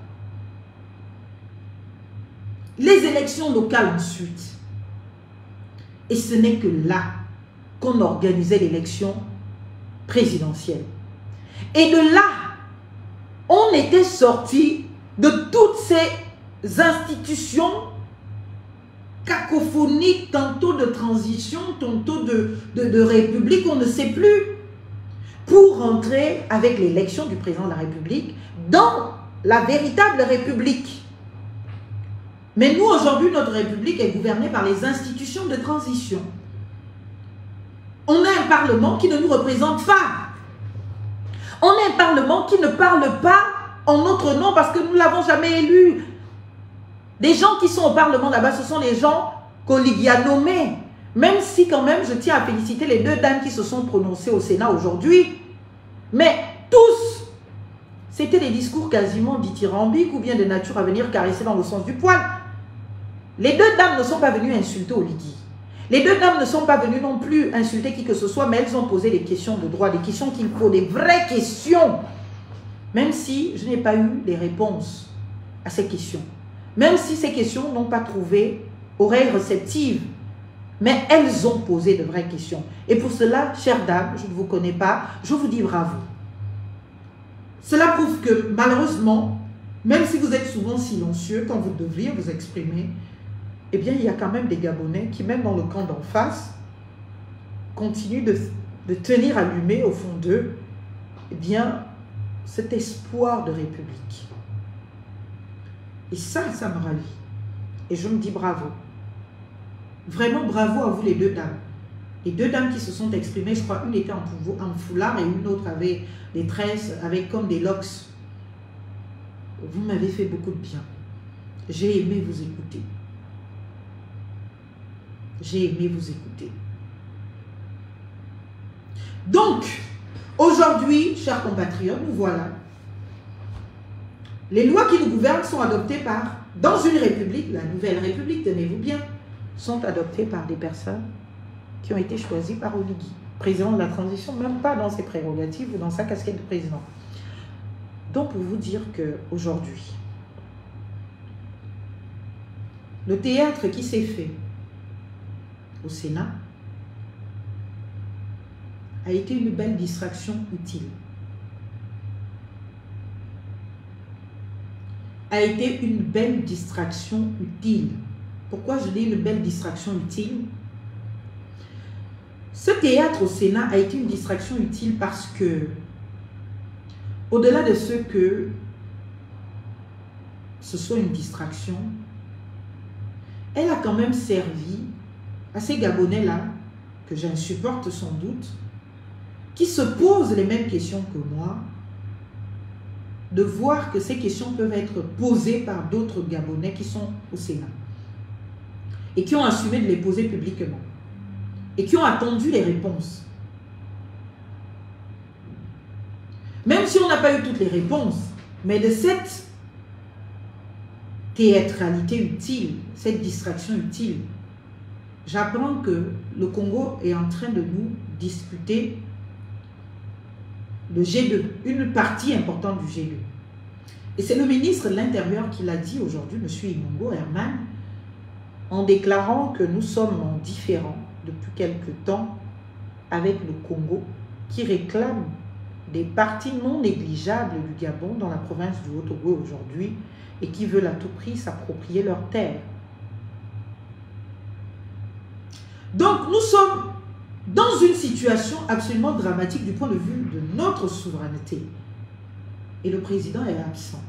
Les élections locales ensuite. Et ce n'est que là qu'on organisait l'élection présidentielle. Et de là, on était sorti de toutes ces institutions cacophoniques, tantôt de transition, tantôt de république, on ne sait plus, pour rentrer avec l'élection du président de la République dans la véritable République. Mais nous, aujourd'hui, notre République est gouvernée par les institutions de transition. On a un Parlement qui ne nous représente pas. On a un Parlement qui ne parle pas en notre nom parce que nous ne l'avons jamais élu. Les gens qui sont au Parlement là-bas, ce sont les gens qu'Olivia a nommés. Même si quand même, je tiens à féliciter les deux dames qui se sont prononcées au Sénat aujourd'hui. Mais tous, c'était des discours quasiment dithyrambiques ou bien de nature à venir caresser dans le sens du poil. Les deux dames ne sont pas venues insulter Oligui. Les deux dames ne sont pas venues non plus insulter qui que ce soit, mais elles ont posé des questions de droit, des questions qu'il faut, des vraies questions. Même si je n'ai pas eu les réponses à ces questions. Même si ces questions n'ont pas trouvé oreille réceptive. Mais elles ont posé de vraies questions. Et pour cela, chères dames, je ne vous connais pas, je vous dis bravo. Cela prouve que malheureusement, même si vous êtes souvent silencieux quand vous devriez vous exprimer, eh bien, il y a quand même des Gabonais qui, même dans le camp d'en face, continuent de tenir allumé au fond d'eux, eh bien, cet espoir de République. Et ça me ravit. Et je me dis bravo. Vraiment bravo à vous les deux dames. Les deux dames qui se sont exprimées, je crois, une était en foulard et une autre avait des tresses, avec comme des locks. Vous m'avez fait beaucoup de bien. J'ai aimé vous écouter. J'ai aimé vous écouter. Donc, aujourd'hui, chers compatriotes, nous voilà. Les lois qui nous gouvernent sont adoptées dans une république, la nouvelle république, tenez-vous bien, sont adoptées par des personnes qui ont été choisies par Oligui, président de la transition, même pas dans ses prérogatives ou dans sa casquette de président. Donc, pour vous dire qu'aujourd'hui, le théâtre qui s'est fait au Sénat a été une belle distraction utile. A été une belle distraction utile. Pourquoi je dis une belle distraction utile? Ce théâtre au Sénat a été une distraction utile parce que, au-delà de ce que ce soit une distraction, elle a quand même servi à ces Gabonais-là, que j'insupporte sans doute, qui se posent les mêmes questions que moi, de voir que ces questions peuvent être posées par d'autres Gabonais qui sont au Sénat et qui ont assumé de les poser publiquement et qui ont attendu les réponses. Même si on n'a pas eu toutes les réponses, mais de cette théâtralité utile, cette distraction utile, j'apprends que le Congo est en train de nous disputer le G2, une partie importante du G2. Et c'est le ministre de l'Intérieur qui l'a dit aujourd'hui, M. Imongo Herman, en déclarant que nous sommes en différend depuis quelque temps avec le Congo, qui réclame des parties non négligeables du Gabon dans la province du Haut-Togo aujourd'hui et qui veulent à tout prix s'approprier leurs terres. Donc nous sommes dans une situation absolument dramatique du point de vue de notre souveraineté. Et le président est absent.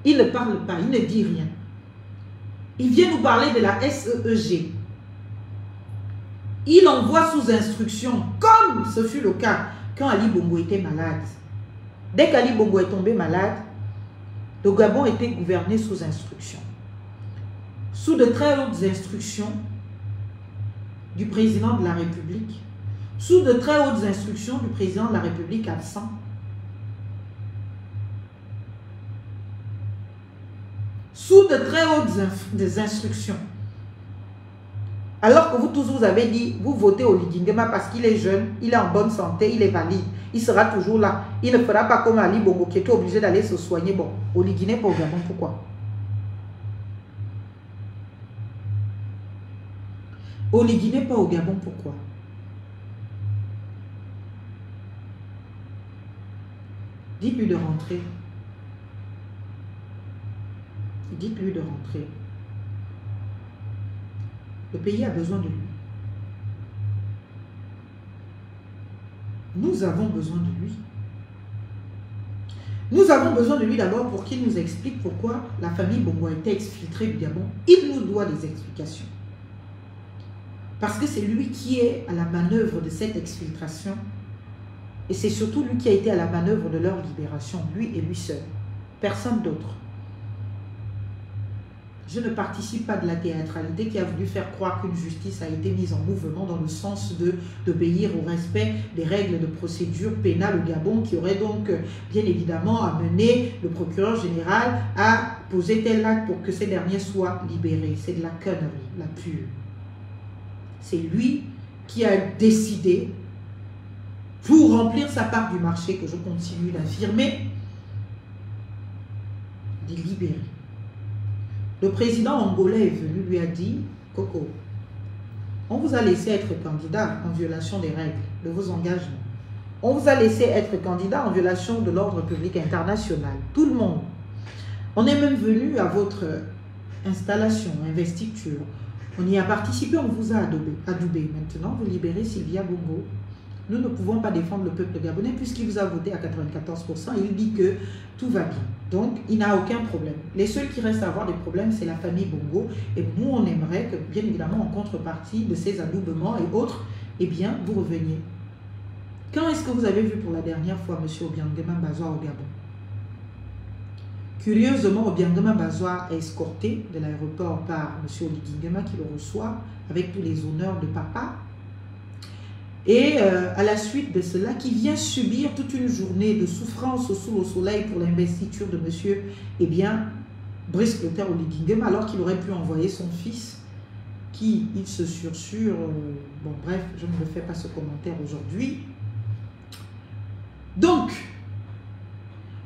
Il ne parle pas, il ne dit rien. Il vient nous parler de la SEEG. Il envoie sous instruction, comme ce fut le cas quand Ali Bongo était malade. Dès qu'Ali Bongo est tombé malade, le Gabon était gouverné sous instruction. Sous de très hautes instructions du président de la République, sous de très hautes instructions du président de la République absent, sous de très hautes instructions. Alors que vous tous vous avez dit, vous votez Oligui Nguema parce qu'il est jeune, il est en bonne santé, il est valide, il sera toujours là. Il ne fera pas comme Ali Bongo qui était obligé d'aller se soigner. Bon, Oligui n'est pas au Gabon, pourquoi? Oligui n'est pas au Gabon, pourquoi? Dites-lui de rentrer. Dites-lui de rentrer. Le pays a besoin de lui. Nous avons besoin de lui. Nous avons besoin de lui d'abord pour qu'il nous explique pourquoi la famille Bongo a été exfiltrée du Gabon. Il nous doit des explications. Parce que c'est lui qui est à la manœuvre de cette exfiltration. Et c'est surtout lui qui a été à la manœuvre de leur libération. Lui et lui seul. Personne d'autre. Je ne participe pas de la théâtralité qui a voulu faire croire qu'une justice a été mise en mouvement dans le sens d'obéir au respect des règles de procédure pénale au Gabon, qui aurait donc bien évidemment amené le procureur général à poser tel acte pour que ces derniers soient libérés. C'est de la connerie, la pure. C'est lui qui a décidé, pour remplir sa part du marché, que je continue d'affirmer, de libérer. Le président angolais est venu, lui a dit, Coco, on vous a laissé être candidat en violation des règles, de vos engagements. On vous a laissé être candidat en violation de l'ordre public international. Tout le monde. On est même venu à votre installation, investiture. On y a participé, on vous a adoubé. Maintenant, vous libérez Sylvia Bongo. Nous ne pouvons pas défendre le peuple gabonais puisqu'il vous a voté à 94%. Il dit que tout va bien. Donc, il n'a aucun problème. Les seuls qui restent à avoir des problèmes, c'est la famille Bongo. Et nous, on aimerait que, bien évidemment, en contrepartie de ces adoubements et autres, eh bien, vous reveniez. Quand est-ce que vous avez vu pour la dernière fois M. Obiangema Bazoua au Gabon? Curieusement, Obiangema Bazoua est escorté de l'aéroport par M. Oligui Nguema qui le reçoit avec tous les honneurs de papa. Et à la suite de cela, qui vient subir toute une journée de souffrance sous le soleil pour l'investiture de monsieur, eh bien, Brice Clotaire Oligui Nguema, alors qu'il aurait pu envoyer son fils, qui, il se sursure, bon bref, je ne me fais pas ce commentaire aujourd'hui. Donc,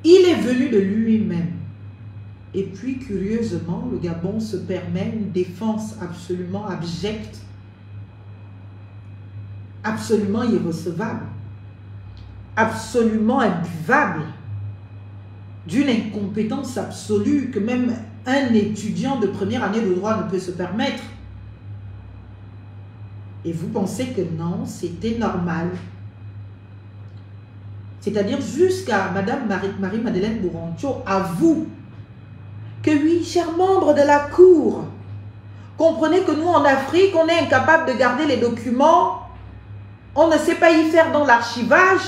il est venu de lui-même. Et puis, curieusement, le Gabon se permet une défense absolument abjecte, absolument irrecevable, absolument imbuvable, d'une incompétence absolue que même un étudiant de première année de droit ne peut se permettre. Et vous pensez que non, c'était normal. C'est-à-dire jusqu'à Madame Marie-Madeleine Bourantio avoue que oui, chers membres de la Cour, comprenez que nous en Afrique, on est incapable de garder les documents. On ne sait pas y faire dans l'archivage,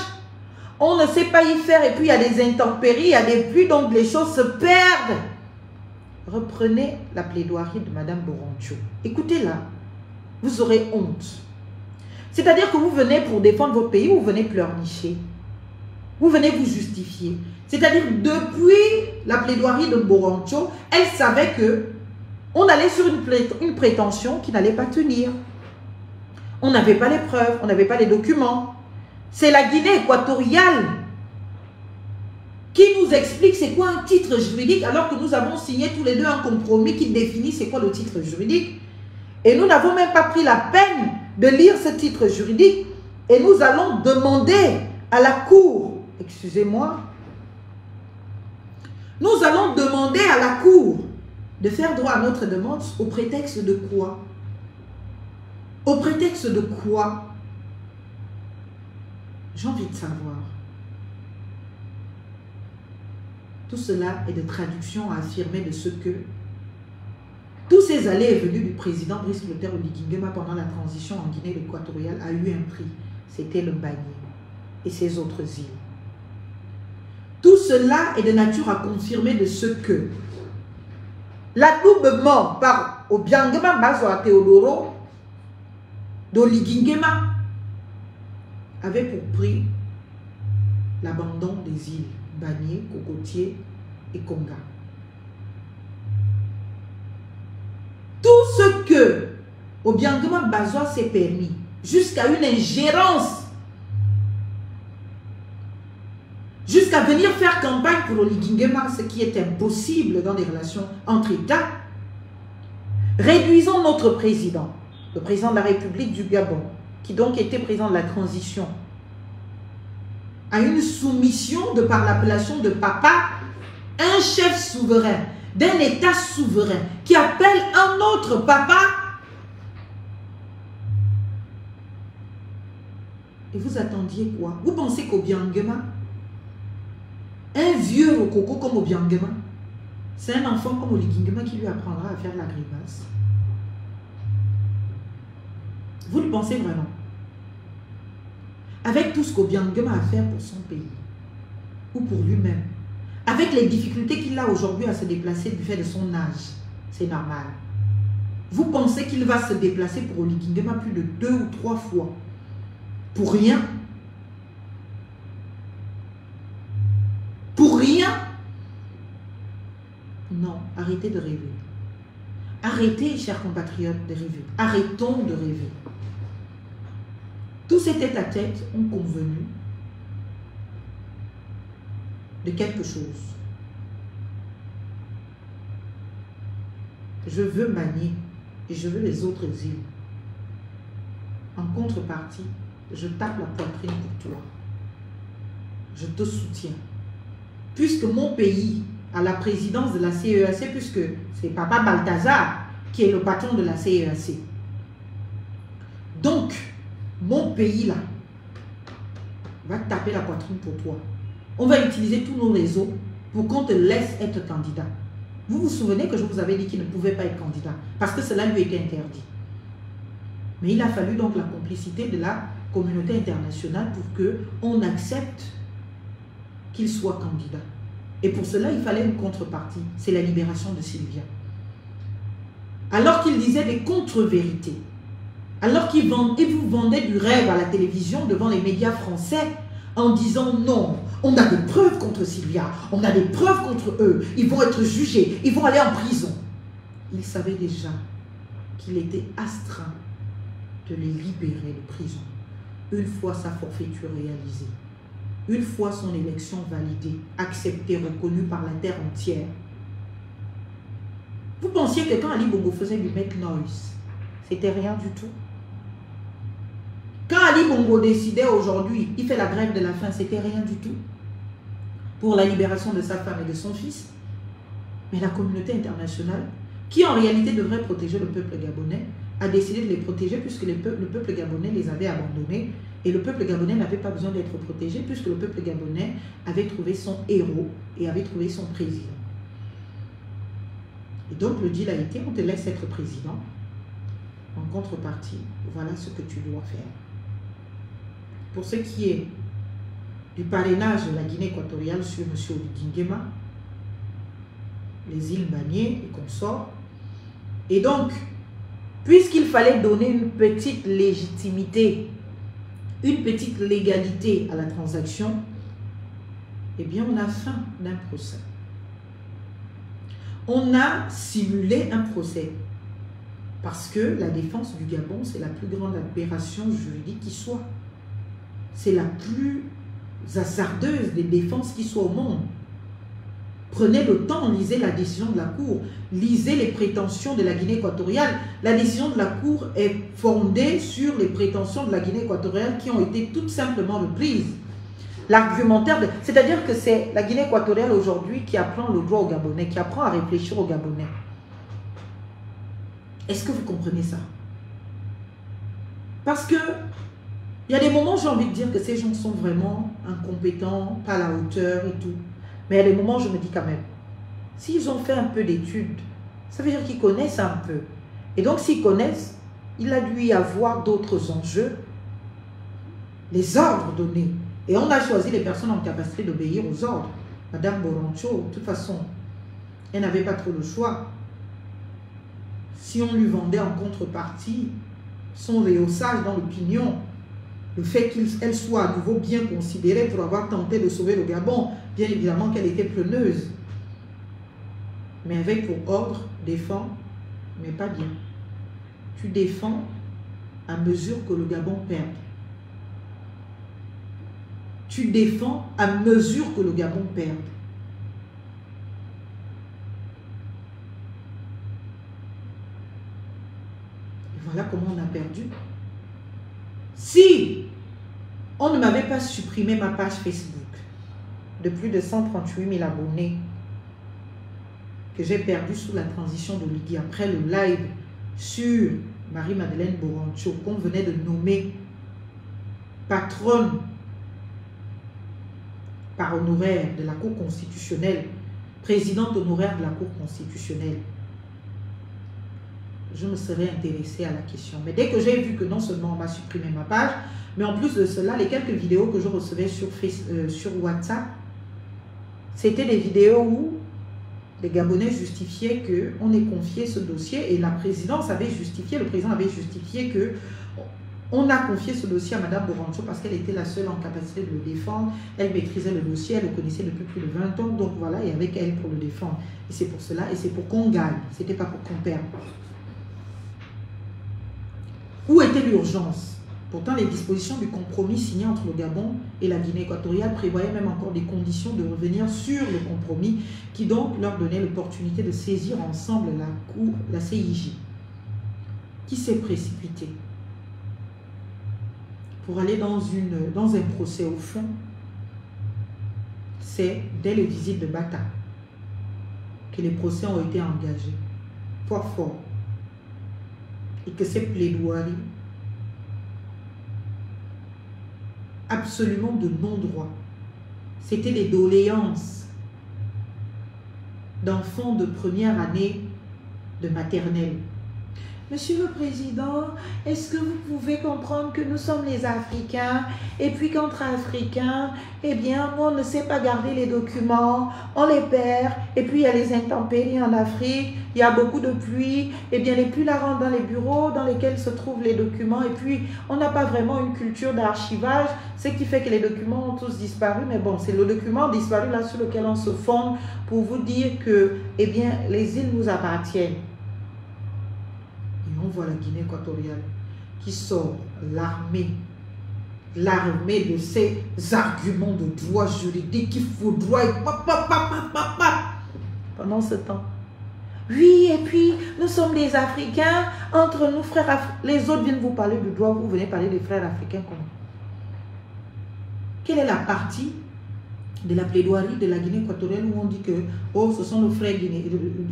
on ne sait pas y faire et puis il y a des intempéries, il y a des pluies, donc les choses se perdent. Reprenez la plaidoirie de Madame Bourantio. Écoutez-la, vous aurez honte. C'est-à-dire que vous venez pour défendre votre pays, vous venez pleurnicher. Vous venez vous justifier. C'est-à-dire depuis la plaidoirie de Bourantio, elle savait que on allait sur une prétention qui n'allait pas tenir. On n'avait pas les preuves, on n'avait pas les documents. C'est la Guinée équatoriale qui nous explique c'est quoi un titre juridique alors que nous avons signé tous les deux un compromis qui définit c'est quoi le titre juridique. Et nous n'avons même pas pris la peine de lire ce titre juridique et nous allons demander à la Cour, excusez-moi, nous allons demander à la Cour de faire droit à notre demande au prétexte de quoi? Au prétexte de quoi? J'ai envie de savoir. Tout cela est de traduction à affirmer de ce que tous ces allées et venues du président Brice Clotaire Oligui Nguema pendant la transition en Guinée équatoriale a eu un prix. C'était le Mbagné et ses autres îles. Tout cela est de nature à confirmer de ce que l'adoubement par Obiangema Bazoa Teodoro d'Oligui Nguema avait pour prix l'abandon des îles Mbagné, Cocotier et Konga. Tout ce que Obiangema Bazoa s'est permis, jusqu'à une ingérence, jusqu'à venir faire campagne pour Oligui Nguema, ce qui est impossible dans les relations entre États, réduisons notre président, le président de la République du Gabon, qui donc était président de la transition, à une soumission de par l'appellation de papa, un chef souverain, d'un État souverain, qui appelle un autre papa. Et vous attendiez quoi? Vous pensez qu'Obiangema, un vieux rococo comme Obiangema, c'est un enfant comme Oligui Nguema qui lui apprendra à faire la grimace? Vous le pensez vraiment? Avec tout ce qu'Obiangema a fait pour son pays, ou pour lui-même, avec les difficultés qu'il a aujourd'hui à se déplacer du fait de son âge, c'est normal. Vous pensez qu'il va se déplacer pour Oligui Nguema plus de 2 ou 3 fois? Pour rien? Pour rien? Non, arrêtez de rêver. Arrêtez, chers compatriotes, de rêver. Arrêtons de rêver. Tous ces tête-à-tête ont convenu de quelque chose. Je veux Mbagné et je veux les autres îles. En contrepartie, je tape la poitrine pour toi. Je te soutiens. Puisque mon pays a la présidence de la CEAC, puisque c'est Papa Balthazar qui est le patron de la CEAC. Donc, mon pays là va taper la poitrine pour toi. On va utiliser tous nos réseaux pour qu'on te laisse être candidat. Vous vous souvenez que je vous avais dit qu'il ne pouvait pas être candidat parce que cela lui était interdit. Mais il a fallu donc la complicité de la communauté internationale pour qu'on accepte qu'il soit candidat. Et pour cela, il fallait une contrepartie. C'est la libération de Sylvia. Alors qu'il disait des contre-vérités, alors qu'il vous vendait du rêve à la télévision devant les médias français en disant non, on a des preuves contre Sylvia, on a des preuves contre eux, ils vont être jugés, ils vont aller en prison. Il savait déjà qu'il était astreint de les libérer de prison une fois sa forfaiture réalisée, une fois son élection validée, acceptée, reconnue par la terre entière. Vous pensiez que quand Ali Bongo faisait du make noise, c'était rien du tout? Quand Ali Bongo décidait aujourd'hui, il fait la grève de la faim, c'était rien du tout pour la libération de sa femme et de son fils. Mais la communauté internationale, qui en réalité devrait protéger le peuple gabonais, a décidé de les protéger puisque le peuple gabonais les avait abandonnés et le peuple gabonais n'avait pas besoin d'être protégé puisque le peuple gabonais avait trouvé son héros et avait trouvé son président. Et donc le deal a été, on te laisse être président. En contrepartie, voilà ce que tu dois faire. Pour ce qui est du parrainage de la Guinée équatoriale sur M. Oligui Nguema, les îles Mbagné et consorts, et donc, puisqu'il fallait donner une petite légitimité, une petite légalité à la transaction, eh bien on a faim d'un procès. On a simulé un procès parce que la défense du Gabon, c'est la plus grande aberration juridique qui soit. C'est la plus hasardeuse des défenses qui soit au monde. Prenez le temps, lisez la décision de la Cour, lisez les prétentions de la Guinée équatoriale. La décision de la Cour est fondée sur les prétentions de la Guinée équatoriale qui ont été tout simplement reprises. L'argumentaire, c'est-à-dire que c'est la Guinée équatoriale aujourd'hui qui apprend le droit aux Gabonais, qui apprend à réfléchir aux Gabonais. Est-ce que vous comprenez ça? Parce que il y a des moments, j'ai envie de dire que ces gens sont vraiment incompétents, pas à la hauteur et tout. Mais il y a des moments, je me dis quand même, s'ils ont fait un peu d'études, ça veut dire qu'ils connaissent un peu. Et donc, s'ils connaissent, il a dû y avoir d'autres enjeux, les ordres donnés. Et on a choisi les personnes en capacité d'obéir aux ordres. Madame Boroncho, de toute façon, elle n'avait pas trop le choix. Si on lui vendait en contrepartie son rehaussage dans l'opinion, le fait qu'elle soit à nouveau bien considérée pour avoir tenté de sauver le Gabon, bien évidemment qu'elle était preneuse. Mais avec pour ordre, défends, mais pas bien. Tu défends à mesure que le Gabon perd. Tu défends à mesure que le Gabon perd. Et voilà comment on a perdu. Si on ne m'avait pas supprimé ma page Facebook de plus de 138 000 abonnés que j'ai perdu sous la transition de Lydie après le live sur Marie-Madeleine Boroncho qu'on venait de nommer patronne par honoraire de la Cour constitutionnelle, présidente honoraire de la Cour constitutionnelle, je me serais intéressée à la question. Mais dès que j'ai vu que non seulement on m'a supprimé ma page, mais en plus de cela, les quelques vidéos que je recevais sur WhatsApp, c'était des vidéos où les Gabonais justifiaient qu'on ait confié ce dossier et la présidence avait justifié, le président avait justifié que on a confié ce dossier à Madame Boroncho parce qu'elle était la seule en capacité de le défendre. Elle maîtrisait le dossier, elle le connaissait depuis plus de 20 ans, donc voilà, et avec elle pour le défendre. Et c'est pour cela, et c'est pour qu'on gagne, c'était pas pour qu'on perde. Où était l'urgence? Pourtant, les dispositions du compromis signé entre le Gabon et la Guinée équatoriale prévoyaient même encore des conditions de revenir sur le compromis qui donc leur donnait l'opportunité de saisir ensemble la Cour, la CIJ, qui s'est précipitée pour aller dans un procès au fond. C'est dès les visites de Bata que les procès ont été engagés, fort, et que ces plaidoiries absolument de non-droit, c'était des doléances d'enfants de première année de maternelle. Monsieur le Président, est-ce que vous pouvez comprendre que nous sommes les Africains et puis qu'entre Africains, eh bien, nous, on ne sait pas garder les documents, on les perd et puis il y a les intempéries en Afrique, il y a beaucoup de pluie, eh bien, les pluies la rentrent dans les bureaux dans lesquels se trouvent les documents et puis on n'a pas vraiment une culture d'archivage, ce qui fait que les documents ont tous disparu, mais bon, c'est le document disparu là sur lequel on se fonde pour vous dire que, eh bien, les îles nous appartiennent. On voit la Guinée équatoriale qui sort l'armée de ces arguments de droit juridique qu'il faut droit et pendant ce temps. Oui, et puis nous sommes des Africains, entre nous frères, les autres viennent vous parler du droit, vous venez parler des frères africains comment? Quelle est la partie de la plaidoirie de la Guinée équatoriale où on dit que oh, ce sont nos frères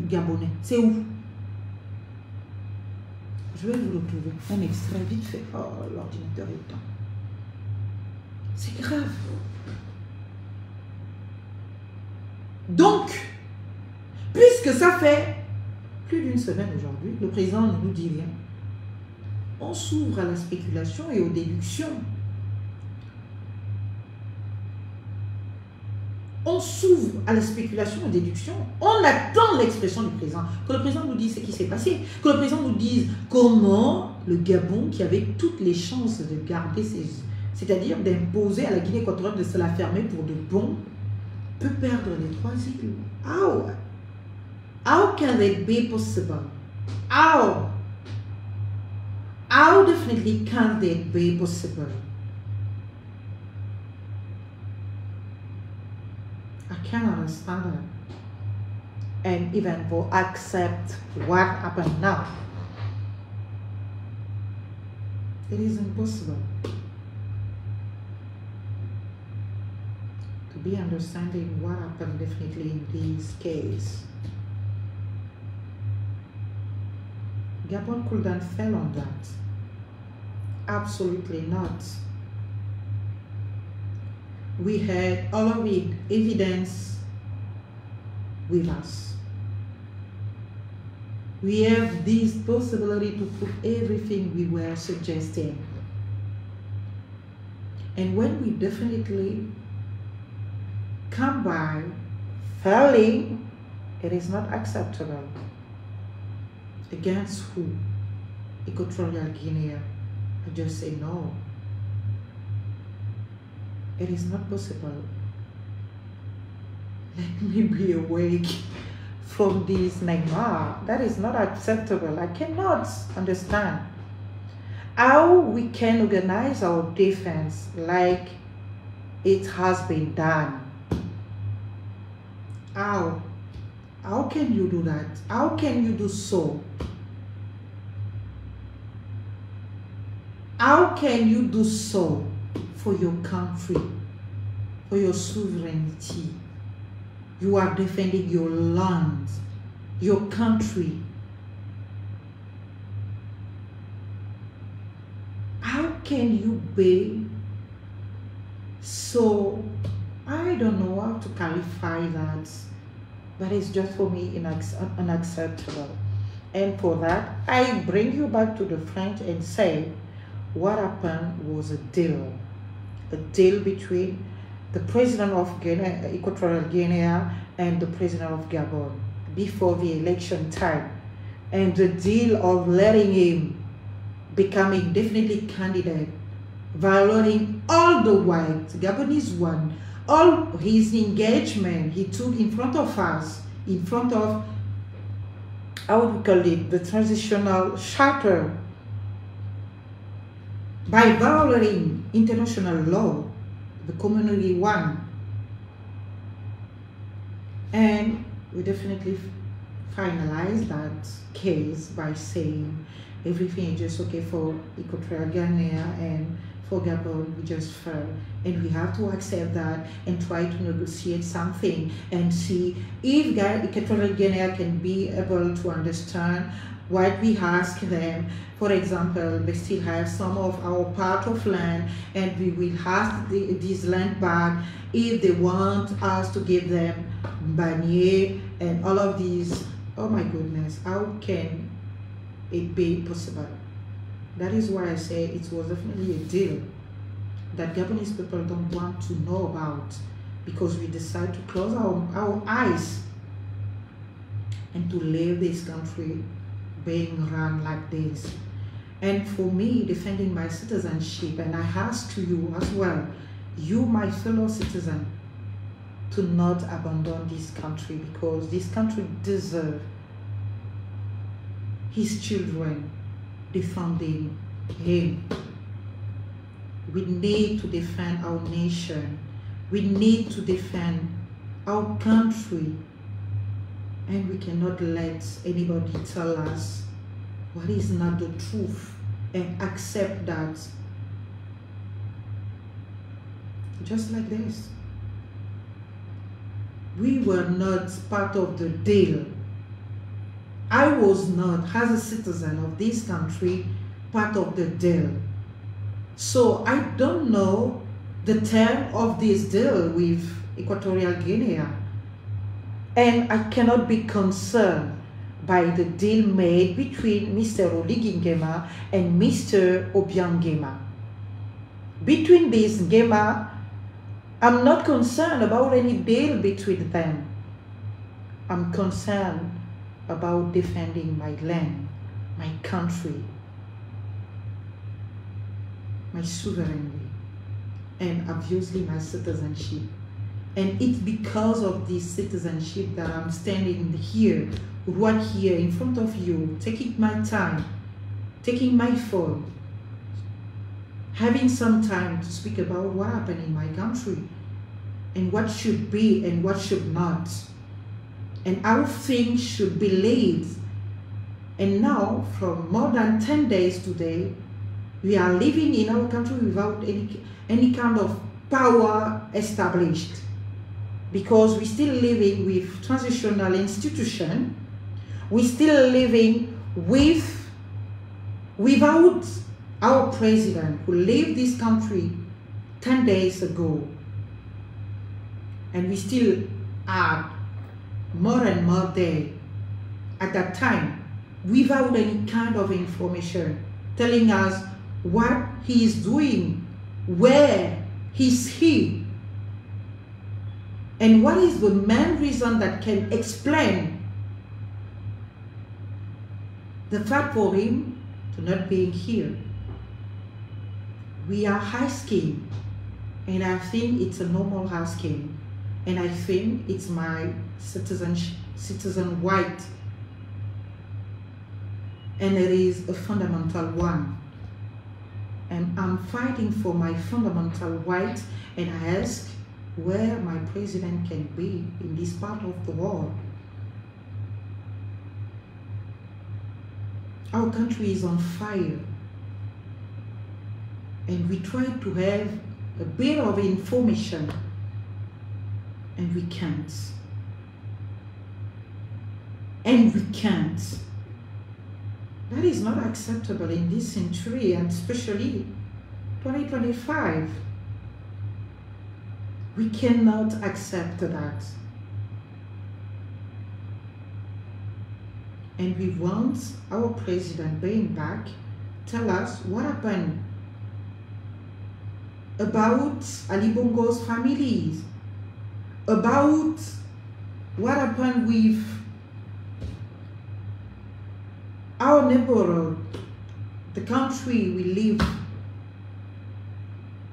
gabonais? C'est où? Je vais vous retrouver un extrait vite fait. Oh, l'ordinateur est temps. C'est grave. Donc, puisque ça fait plus d'une semaine aujourd'hui, le président ne nous dit rien. On s'ouvre à la spéculation et aux déductions. On s'ouvre à la spéculation et aux déductions. On attend l'expression du président. Que le président nous dise ce qui s'est passé. Que le président nous dise comment le Gabon, qui avait toutes les chances de garder ses... c'est-à-dire d'imposer à la Guinée équatoriale de se la fermer pour de bon, peut perdre les 3 îles. How? How can it be possible? How? How definitely can it be possible? I can't understand that. and even to accept what happened now. It is impossible to be understanding what happened definitely in this case. Gabon couldn't fail on that. Absolutely not. We had all of the evidence with us. We have this possibility to prove everything we were suggesting. And when we definitely come by failing, it is not acceptable. Against who? Equatorial Guinea. I just say no. It is not possible. Let me be awake from this nightmare. That is not acceptable. I cannot understand how we can organize our defense like it has been done. How? How can you do that? How can you do so? How can you do so for your country, for your sovereignty? You are defending your land, your country. How can you be so, I don't know how to qualify that, but it's just for me unacceptable. And for that, I bring you back to the French and say, what happened was a deal between the president of Guinea, Equatorial Guinea, and the president of Gabon before the election time, and the deal of letting him becoming definitely candidate, violating all the rights, Gabonese one, all his engagement he took in front of us, in front of, how would we call it, the transitional charter, by violating international law, the community one. And we definitely finalized that case by saying everything is just okay for Equatorial Guinea and for Gabon, we just failed. And we have to accept that and try to negotiate something and see if Equatorial Guinea can be able to understand what we ask them. For example, they still have some of our part of land, and we will ask this land back if they want us to give them Banier and all of these. Oh my goodness, how can it be possible? That is why I say it was definitely a deal that Gabonese people don't want to know about, because we decide to close our eyes and to leave this country being run like this. And for me, defending my citizenship, and I ask to you as well, you, my fellow citizen, to not abandon this country, because this country deserves his children defending him. We need to defend our nation. We need to defend our country. And we cannot let anybody tell us what is not the truth and accept that just like this. We were not part of the deal. I was not, as a citizen of this country, part of the deal. So I don't know the term of this deal with Equatorial Guinea. And I cannot be concerned by the deal made between Mr. Oligui Nguema and Mr. Obiang Nguema. Between these Nguema, I'm not concerned about any deal between them. I'm concerned about defending my land, my country, my sovereignty, and obviously my citizenship. And it's because of this citizenship that I'm standing here, right here in front of you, taking my time, taking my phone, having some time to speak about what happened in my country and what should be and what should not. and how things should be laid. And now, from more than 10 days today, we are living in our country without any kind of power established, because we're still living with transitional institution. We're still living without our president who left this country 10 days ago. And we still are more and more there at that time without any kind of information telling us what he is doing, where is he, and what is the main reason that can explain the fact for him to not being here. We are asking, and I think it's a normal asking, and I think it's my citizen right, and it is a fundamental one. And I'm fighting for my fundamental right, and I ask where my president can be in this part of the world. Our country is on fire, and we try to have a bit of information, and we can't. And we can't. That is not acceptable in this century, and especially 2025. We cannot accept that. And we want our president being back, tell us what happened about Ali Bongo's families, about what happened with our neighborhood, the country we live,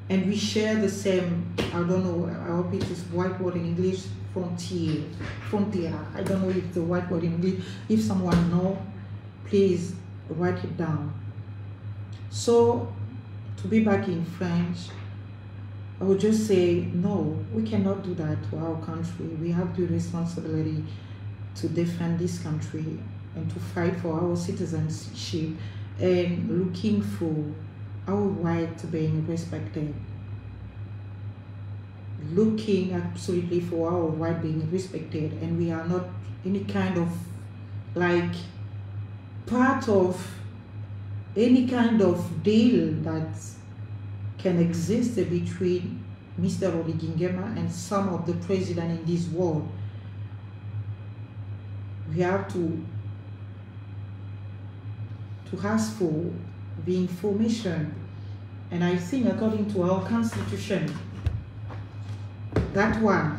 and we share the same, I don't know, I hope it is white word in English, frontier. I don't know if the white word in English, if someone knows, please write it down. So, to be back in French, I would just say, no, we cannot do that to our country. We have the responsibility to defend this country and to fight for our citizenship and looking for our right being respected. Looking absolutely for our right being respected, and we are not any kind of like part of any kind of deal that can exist between Mr. Oligui Nguema and some of the president in this world. We have to ask for the information, and I think according to our constitution, that one,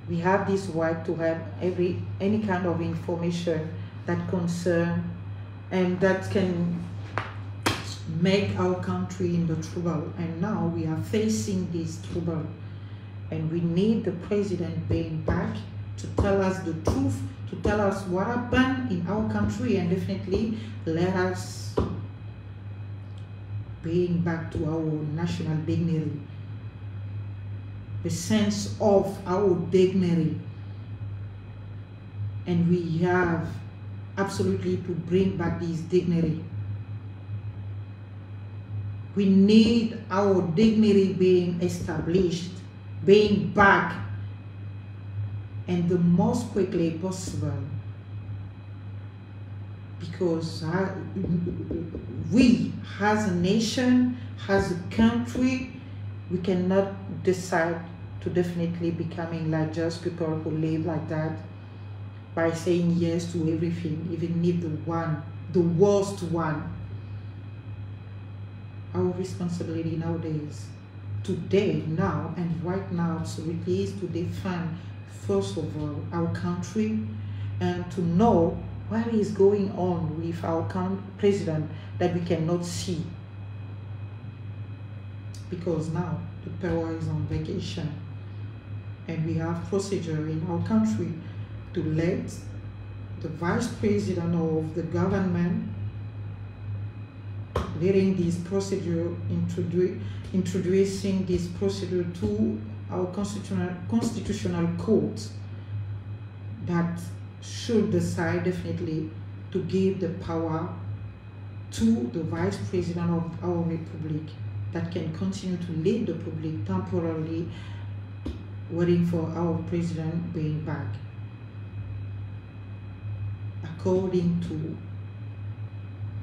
we have this right to have any kind of information that concern and that can make our country in the trouble. And now we are facing this trouble, and we need the president being back to tell us the truth, to tell us what happened in our country, and definitely let us being back to our national dignity, the sense of our dignity. And we have absolutely to bring back this dignity. We need our dignity being established, being back, and the most quickly possible. Because we, as a nation, as a country, we cannot decide to definitely becoming like just people who live like that by saying yes to everything, even if the worst one. Our responsibility nowadays, today, now, and right now, absolutely, is to defend, first of all, our country, and to know what is going on with our president that we cannot see. Because now the power is on vacation, and we have procedure in our country to let the vice president of the government leading this procedure, introducing this procedure to our constitutional court, that should decide definitely to give the power to the Vice President of our Republic that can continue to lead the Republic temporarily, waiting for our President being back, according to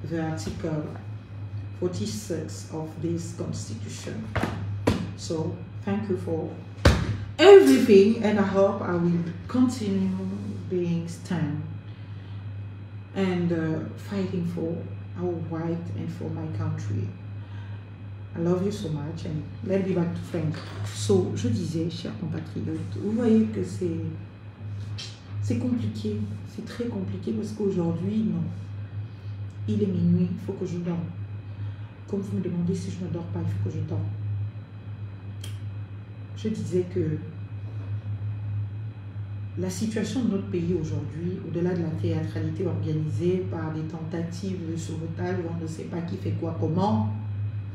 the Article 46 of this Constitution. So, thank you for everything, and I hope I will continue being stand and fighting for our right and for my country. I love you so much, and let's be back to Frank. So, je disais, chers compatriotes, vous voyez que c'est compliqué, c'est très compliqué parce qu'aujourd'hui, non, il est minuit, il faut que je dorme. Comme vous me demandez si je ne dors pas, il faut que je dorme. Je disais que la situation de notre pays aujourd'hui, au-delà de la théâtralité organisée par des tentatives de sauvetage où on ne sait pas qui fait quoi, comment,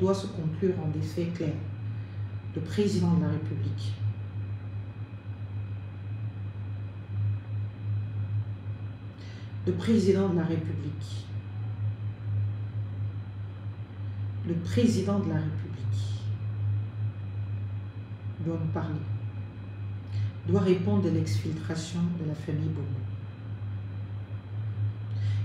doit se conclure en des faits clairs. Le président de la République, le président de la République, le président de la République doit nous parler, doit répondre de l'exfiltration de la famille Bongo.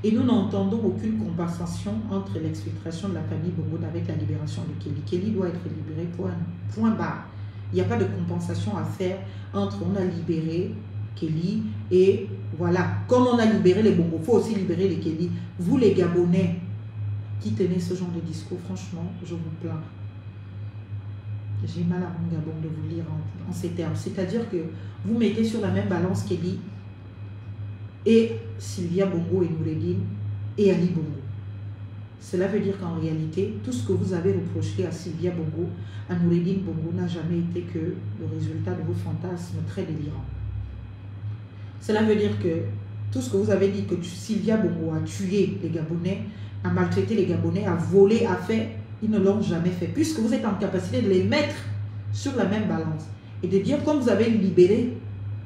Et nous n'entendons aucune compensation entre l'exfiltration de la famille Bongo avec la libération de Kelly. Kelly doit être libéré, point barre. Il n'y a pas de compensation à faire entre on a libéré Kelly et voilà. Comme on a libéré les Bongo, il faut aussi libérer les Kelly. Vous les Gabonais qui tenez ce genre de discours, franchement, je vous plains. J'ai mal à mon Gabon de vous lire en ces termes. C'est-à-dire que vous mettez sur la même balance Kelly et Sylvia Bongo et Noureddine et Ali Bongo. Cela veut dire qu'en réalité, tout ce que vous avez reproché à Sylvia Bongo, à Noureddine Bongo, n'a jamais été que le résultat de vos fantasmes très délirants. Cela veut dire que tout ce que vous avez dit que Sylvia Bongo a tué les Gabonais, a maltraité les Gabonais, a volé, a fait, ils ne l'ont jamais fait. Puisque vous êtes en capacité de les mettre sur la même balance et de dire, comme vous avez libéré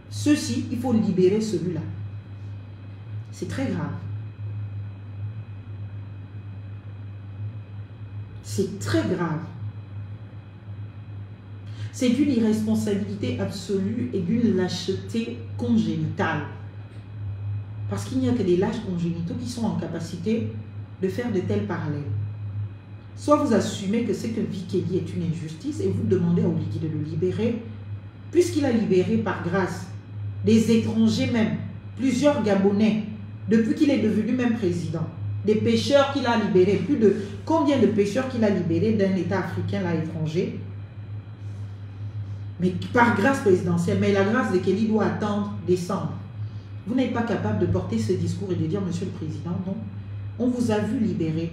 ceux-ci, il faut libérer celui-là. C'est très grave. C'est très grave. C'est d'une irresponsabilité absolue et d'une lâcheté congénitale. Parce qu'il n'y a que des lâches congénitaux qui sont en capacité de faire de tels parallèles. Soit vous assumez que ce que vit Kelly est une injustice et vous demandez à Oligui de le libérer, puisqu'il a libéré par grâce des étrangers même, plusieurs Gabonais, depuis qu'il est devenu même président, des pêcheurs qu'il a libérés, plus de combien de pêcheurs qu'il a libérés d'un État africain là étranger, mais par grâce présidentielle. Mais la grâce de Kelly doit attendre décembre. Vous n'êtes pas capable de porter ce discours et de dire, Monsieur le Président, non, on vous a vu libérer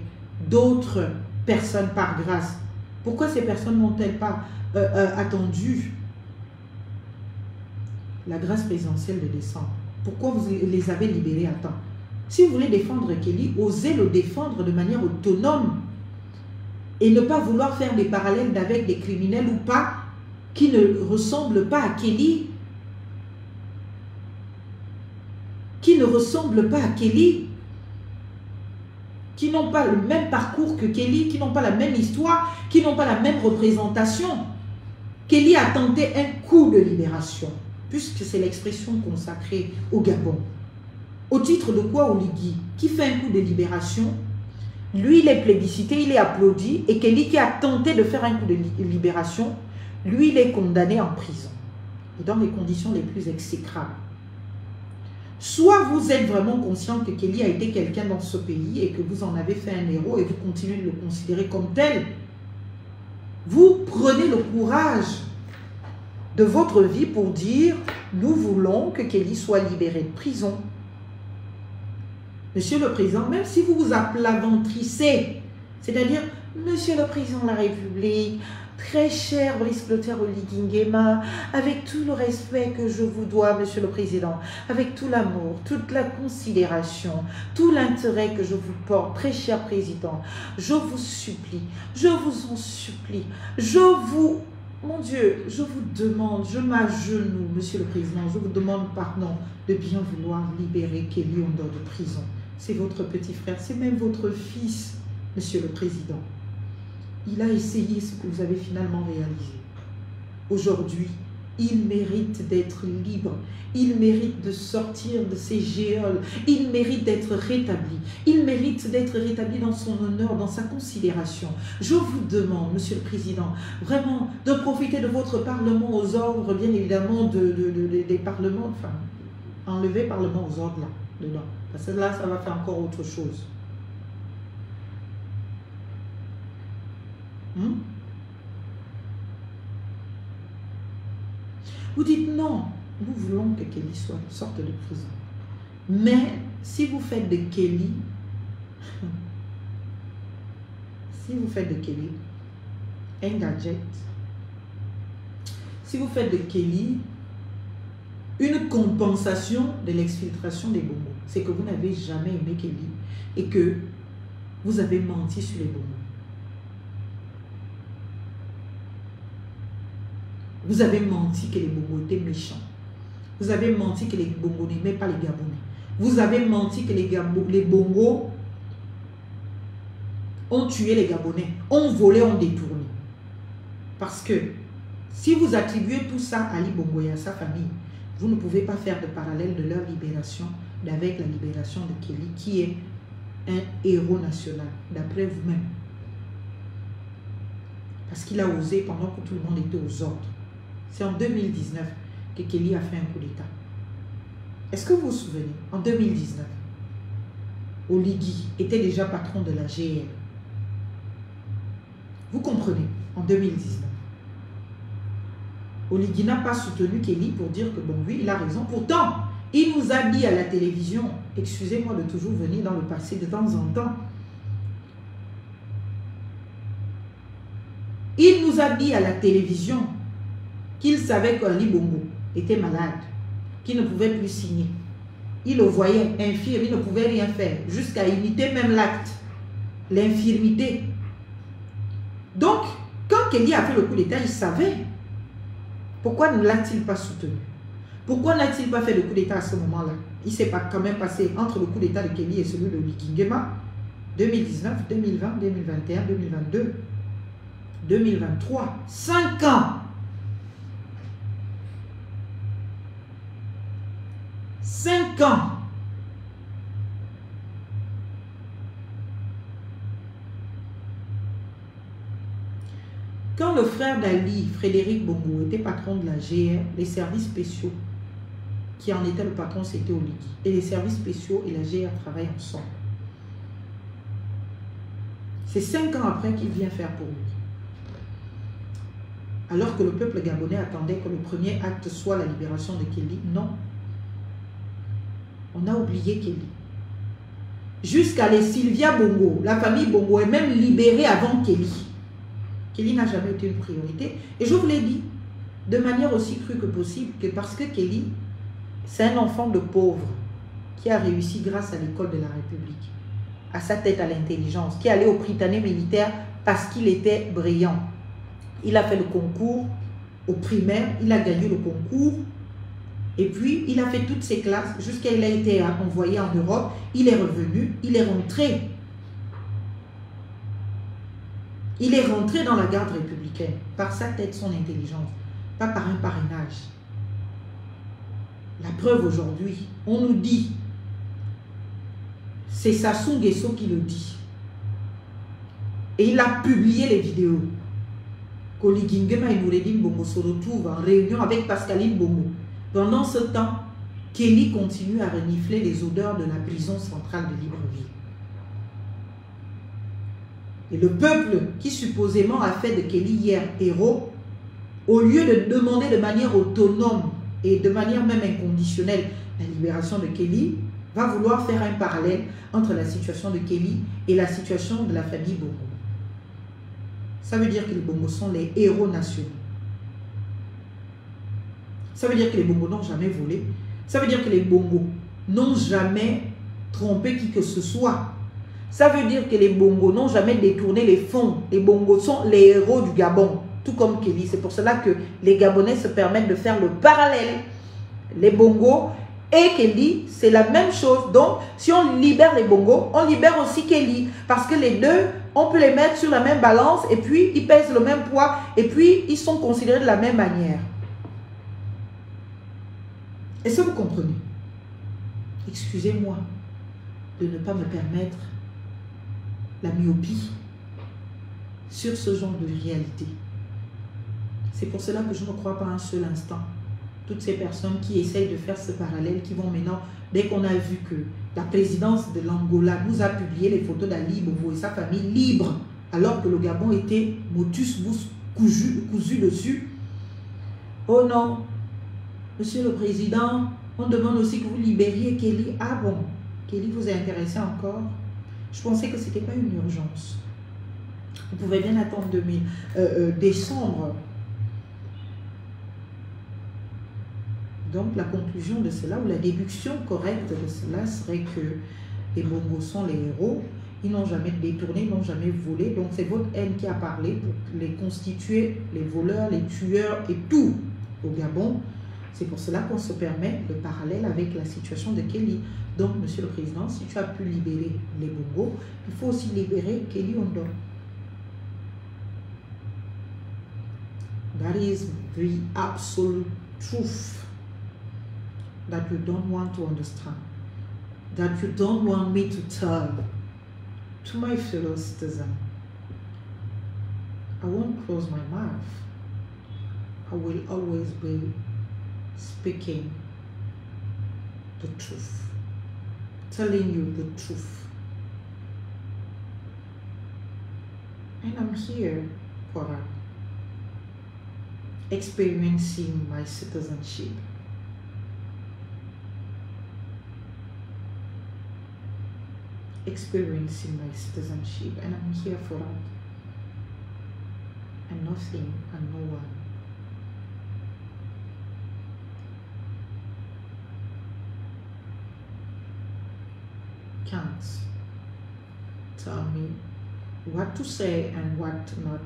d'autres personnes par grâce. Pourquoi ces personnes n'ont-elles pas attendu la grâce présidentielle de décembre? Pourquoi vous les avez libérés à temps? Si vous voulez défendre Kelly, osez le défendre de manière autonome et ne pas vouloir faire des parallèles avec des criminels ou pas qui ne ressemblent pas à Kelly. Qui ne ressemblent pas à Kelly. Qui n'ont pas le même parcours que Kelly, qui n'ont pas la même histoire, qui n'ont pas la même représentation. Kelly a tenté un coup de libération, puisque c'est l'expression consacrée au Gabon. Au titre de quoi Oligui, qui fait un coup de libération, lui il est plébiscité, il est applaudi, et Kelly qui a tenté de faire un coup de libération, lui il est condamné en prison, et dans les conditions les plus exécrables. Soit vous êtes vraiment conscient que Kelly a été quelqu'un dans ce pays et que vous en avez fait un héros et vous continuez de le considérer comme tel. Vous prenez le courage de votre vie pour dire « Nous voulons que Kelly soit libéré de prison ». Monsieur le Président, même si vous vous aplaventrissez, c'est-à-dire « Monsieur le Président de la République, très cher Brice Clotaire Oligui Nguema, avec tout le respect que je vous dois, Monsieur le Président, avec tout l'amour, toute la considération, tout l'intérêt que je vous porte, très cher Président, je vous supplie, je vous en supplie, je vous Mon Dieu, je vous demande, je m'agenouille, Monsieur le Président, je vous demande pardon de bien vouloir libérer Kelly en dehors de prison. C'est votre petit frère, c'est même votre fils, Monsieur le Président. Il a essayé ce que vous avez finalement réalisé. Aujourd'hui, il mérite d'être libre. Il mérite de sortir de ses géoles. Il mérite d'être rétabli. Il mérite d'être rétabli dans son honneur, dans sa considération. Je vous demande, Monsieur le Président, vraiment de profiter de votre Parlement aux ordres, bien évidemment, des parlements, enfin, enlever Parlement aux ordres là, dedans. Parce que là, ça va faire encore autre chose. Vous dites non, nous voulons que Kelly sorte de prison. Mais si vous faites de Kelly, un gadget, si vous faites de Kelly une compensation de l'exfiltration des bonbons, c'est que vous n'avez jamais aimé Kelly et que vous avez menti sur les bonbons. Vous avez menti que les Bongos étaient méchants. Vous avez menti que les Bongos n'aimaient pas les Gabonais. Vous avez menti que les Bongos ont tué les Gabonais, ont volé, ont détourné. Parce que si vous attribuez tout ça à Ali Bongo et à sa famille, vous ne pouvez pas faire de parallèle de leur libération avec la libération de Kelly, qui est un héros national, d'après vous-même. Parce qu'il a osé pendant que tout le monde était aux ordres. C'est en 2019 que Kelly a fait un coup d'État. Est-ce que vous vous souvenez? En 2019, Oligui était déjà patron de la GR. Vous comprenez? En 2019. Oligui n'a pas soutenu Kelly pour dire que bon, oui, il a raison. Pourtant, il nous a dit à la télévision, excusez-moi de toujours venir dans le passé de temps en temps, il nous a dit à la télévision qu'il savait qu'Ali Bongo était malade, qu'il ne pouvait plus signer. Il le voyait infirme, il ne pouvait rien faire, jusqu'à imiter même l'acte, l'infirmité. Donc, quand Kelly a fait le coup d'État, il savait. Pourquoi ne l'a-t-il pas soutenu? Pourquoi n'a-t-il pas fait le coup d'État à ce moment-là? Il s'est quand même passé entre le coup d'État de Kelly et celui de Oligui Nguema, 2019, 2020, 2021, 2022, 2023, 5 ans. 5 ans. Quand le frère d'Ali, Frédéric Bongo, était patron de la GR, les services spéciaux, qui en était le patron, c'était Oligui. Et les services spéciaux et la GR travaillent ensemble. C'est 5 ans après qu'il vient faire pour lui. Alors que le peuple gabonais attendait que le premier acte soit la libération de Kelly, non. On a oublié Kelly. Jusqu'à les Sylvia Bongo, la famille Bongo est même libérée avant Kelly. Kelly n'a jamais été une priorité. Et je vous l'ai dit, de manière aussi crue que possible, que parce que Kelly, c'est un enfant de pauvre qui a réussi grâce à l'école de la République, à sa tête, à l'intelligence, qui est allé au Prytanée militaire parce qu'il était brillant. Il a fait le concours au primaire, il a gagné le concours, et puis il a fait toutes ses classes jusqu'à il a été envoyé en Europe, il est revenu, il est rentré. Il est rentré dans la garde républicaine par sa tête, son intelligence, pas par un parrainage. La preuve aujourd'hui, on nous dit, c'est Sassou Nguesso qui le dit. Et il a publié les vidéos. Oligui Nguema et Noureddine Bongo se retrouvent en réunion avec Pascaline Bongo. Pendant ce temps, Kelly continue à renifler les odeurs de la prison centrale de Libreville. Et le peuple qui supposément a fait de Kelly hier héros, au lieu de demander de manière autonome et de manière même inconditionnelle la libération de Kelly, va vouloir faire un parallèle entre la situation de Kelly et la situation de la famille Bongo. Ça veut dire que les Bongos sont les héros nationaux. Ça veut dire que les Bongos n'ont jamais volé. Ça veut dire que les Bongos n'ont jamais trompé qui que ce soit. Ça veut dire que les Bongos n'ont jamais détourné les fonds. Les Bongos sont les héros du Gabon. tout comme Kelly. C'est pour cela que les Gabonais se permettent de faire le parallèle. Les Bongos et Kelly, c'est la même chose. Donc, si on libère les Bongos, on libère aussi Kelly. Parce que les deux, on peut les mettre sur la même balance et puis ils pèsent le même poids et puis ils sont considérés de la même manière. Est-ce que vous comprenez? Excusez-moi de ne pas me permettre la myopie sur ce genre de réalité. C'est pour cela que je ne crois pas un seul instant. Toutes ces personnes qui essayent de faire ce parallèle, qui vont maintenant, dès qu'on a vu que la présidence de l'Angola nous a publié les photos d'Ali Bongo et sa famille libre, alors que le Gabon était motus cousu dessus. Oh non, Monsieur le Président, on demande aussi que vous libériez Kelly. Ah bon, Kelly vous est intéressé encore? Je pensais que ce n'était pas une urgence. Vous pouvez bien attendre décembre. Donc la conclusion de cela, ou la déduction correcte de cela serait que les Bongos sont les héros. Ils n'ont jamais détourné, ils n'ont jamais volé. Donc c'est votre haine qui a parlé pour les constituer, les voleurs, les tueurs et tout au Gabon. C'est pour cela qu'on se permet le parallèle avec la situation de Kelly. Donc, Monsieur le Président, si tu as pu libérer les Bongos, il faut aussi libérer Kelly Ondo. That is the absolute truth that you don't want to understand, that you don't want me to tell to my fellow citizens. I won't close my mouth. I will always be speaking the truth, telling you the truth. And I'm here for experiencing my citizenship. Experiencing my citizenship, and I'm here for that. And nothing and no one. Can't tell me what to say and what not.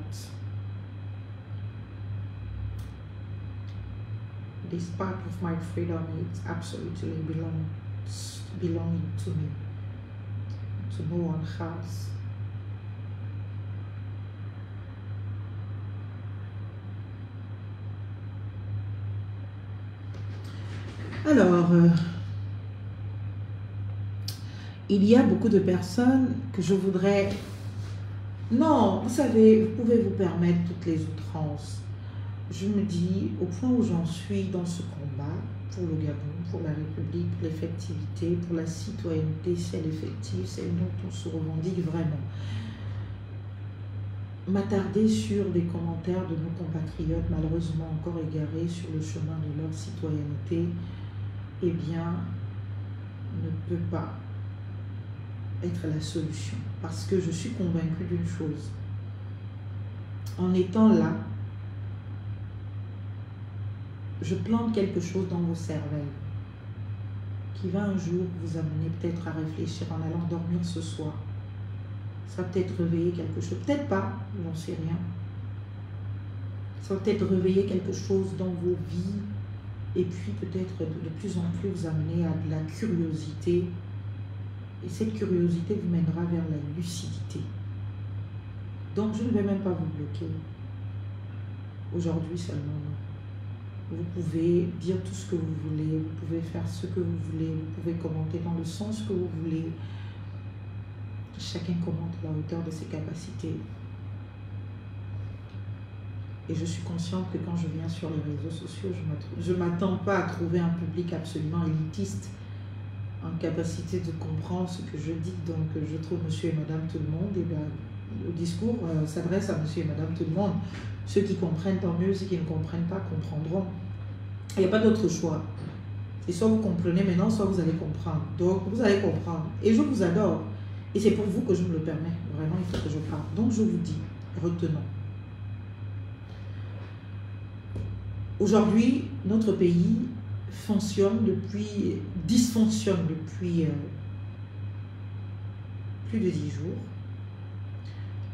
This part of my freedom is absolutely belonging to me, to no one else. Alors, il y a beaucoup de personnes que je voudrais... Non, vous savez, vous pouvez vous permettre toutes les outrances. Je me dis, au point où j'en suis dans ce combat, pour le Gabon, pour la République, pour l'effectivité, pour la citoyenneté, celle effective, celle dont on se revendique vraiment. M'attarder sur des commentaires de nos compatriotes, malheureusement encore égarés sur le chemin de leur citoyenneté, eh bien, ne peut pas être la solution. Parce que je suis convaincue d'une chose. En étant là, je plante quelque chose dans vos cervelles qui va un jour vous amener peut-être à réfléchir en allant dormir ce soir. Ça va peut-être réveiller quelque chose. Peut-être pas, j'en sais rien. Ça va peut-être réveiller quelque chose dans vos vies et puis peut-être de plus en plus vous amener à de la curiosité. Et cette curiosité vous mènera vers la lucidité. Donc je ne vais même pas vous bloquer. Aujourd'hui seulement. Vous pouvez dire tout ce que vous voulez, vous pouvez faire ce que vous voulez, vous pouvez commenter dans le sens que vous voulez. Chacun commente à la hauteur de ses capacités. Et je suis consciente que quand je viens sur les réseaux sociaux, je ne m'attends pas à trouver un public absolument élitiste en capacité de comprendre ce que je dis. Donc je trouve monsieur et madame tout le monde. Et bien, le discours s'adresse à monsieur et madame tout le monde. Ceux qui comprennent, tant mieux. Ceux qui ne comprennent pas, comprendront. Il n'y a pas d'autre choix. Et soit vous comprenez maintenant, soit vous allez comprendre. Donc, vous allez comprendre. Et je vous adore. Et c'est pour vous que je me le permets. Vraiment, il faut que je parle. Donc, je vous dis, retenons. Aujourd'hui, notre pays dysfonctionne depuis plus de 10 jours.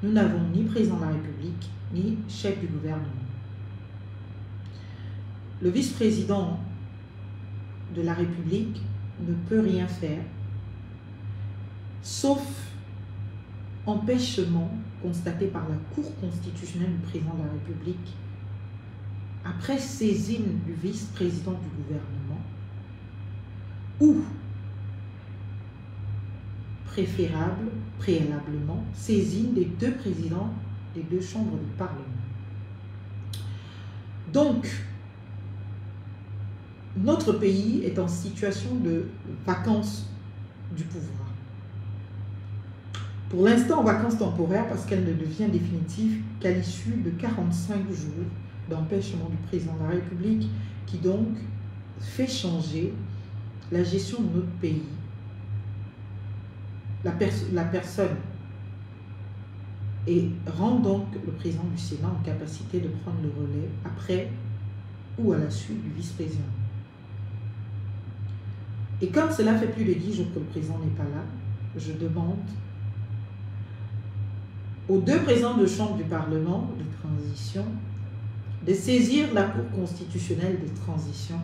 Nous n'avons ni président de la République, ni chef du gouvernement. Le vice-président de la République ne peut rien faire, sauf empêchement constaté par la Cour constitutionnelle du président de la République, après saisine du vice-président du gouvernement, ou préalablement, saisine des deux présidents des deux chambres du Parlement. Donc, notre pays est en situation de vacance du pouvoir. Pour l'instant, en vacances temporaires, parce qu'elle ne devient définitive qu'à l'issue de 45 jours d'empêchement du président de la République, qui donc fait changer la gestion de notre pays. La personne et rend donc le président du Sénat en capacité de prendre le relais après ou à la suite du vice-président. Et comme cela fait plus de 10 jours que le président n'est pas là, je demande aux deux présidents de chambre du Parlement de transition de saisir la Cour constitutionnelle de transition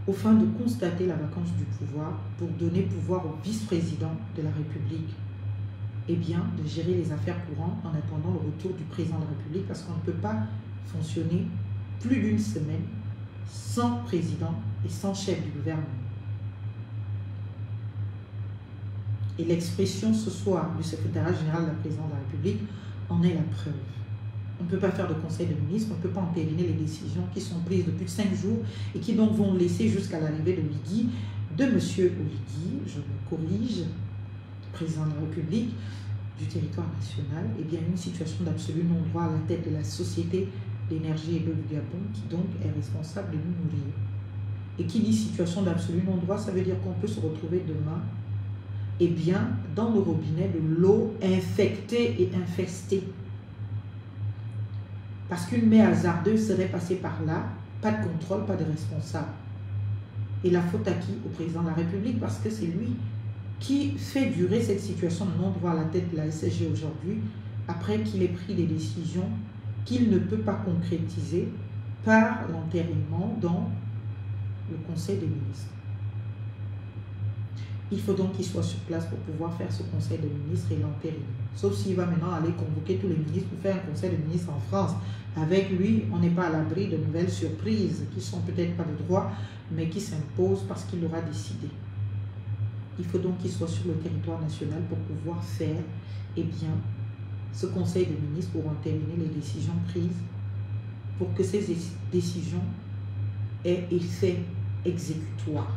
au fin de constater la vacance du pouvoir pour donner pouvoir au vice-président de la République et bien de gérer les affaires courantes en attendant le retour du président de la République, parce qu'on ne peut pas fonctionner plus d'une semaine sans président et sans chef du gouvernement. Et l'expression ce soir du secrétariat général de la présidence de la République en est la preuve. On ne peut pas faire de conseil de ministre, on ne peut pas entériner les décisions qui sont prises depuis 5 jours et qui donc vont laisser jusqu'à l'arrivée de Oligui, de M. Oligui, je me corrige, président de la République, du territoire national, et bien une situation d'absolu non-droit à la tête de la Société d'énergie et d'eau du Gabon, qui donc est responsable de nous nourrir. Et qui dit situation d'absolu non-droit, ça veut dire qu'on peut se retrouver demain, et bien, dans nos robinets, de l'eau infectée et infestée. Parce qu'une mer hasardeuse serait passée par là, pas de contrôle, pas de responsable. Et la faute à qui? Au président de la République, parce que c'est lui qui fait durer cette situation de non-droit à la tête de la SSG aujourd'hui, après qu'il ait pris des décisions qu'il ne peut pas concrétiser par l'entérinement dans le Conseil des ministres. Il faut donc qu'il soit sur place pour pouvoir faire ce Conseil des ministres et l'entériner. Sauf s'il va maintenant aller convoquer tous les ministres pour faire un Conseil des ministres en France. Avec lui, on n'est pas à l'abri de nouvelles surprises qui ne sont peut-être pas de droit, mais qui s'imposent parce qu'il aura décidé. Il faut donc qu'il soit sur le territoire national pour pouvoir faire bien, ce Conseil des ministres pour entériner les décisions prises, pour que ces décisions aient effet exécutoire.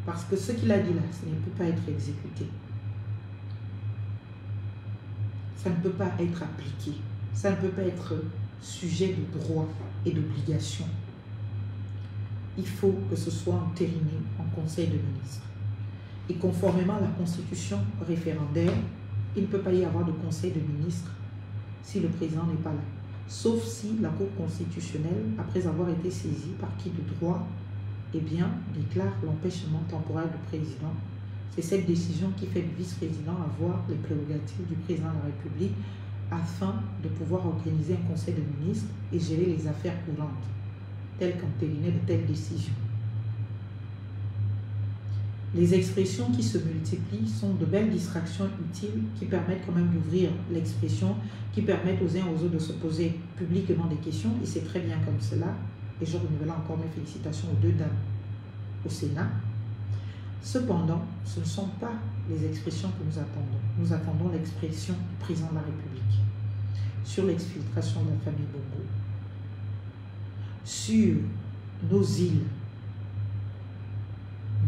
Parce que ce qu'il a dit là, ça ne peut pas être exécuté. Ça ne peut pas être appliqué. Ça ne peut pas être sujet de droit et d'obligation. Il faut que ce soit entériné en Conseil de ministres. Et conformément à la Constitution référendaire, il ne peut pas y avoir de Conseil de ministres si le président n'est pas là. Sauf si la Cour constitutionnelle, après avoir été saisie par qui de droit, déclare l'empêchement temporaire du président. C'est cette décision qui fait le vice-président avoir les prérogatives du président de la République afin de pouvoir organiser un conseil de ministres et gérer les affaires courantes, telles qu'entériner de telles décisions. Les expressions qui se multiplient sont de belles distractions utiles qui permettent quand même d'ouvrir l'expression, qui permettent aux uns aux autres de se poser publiquement des questions, et c'est très bien comme cela. Et je renouvelle encore mes félicitations aux deux dames au Sénat. Cependant, ce ne sont pas les expressions que nous attendons. Nous attendons l'expression du président de la République sur l'exfiltration de la famille Bongo, sur nos îles,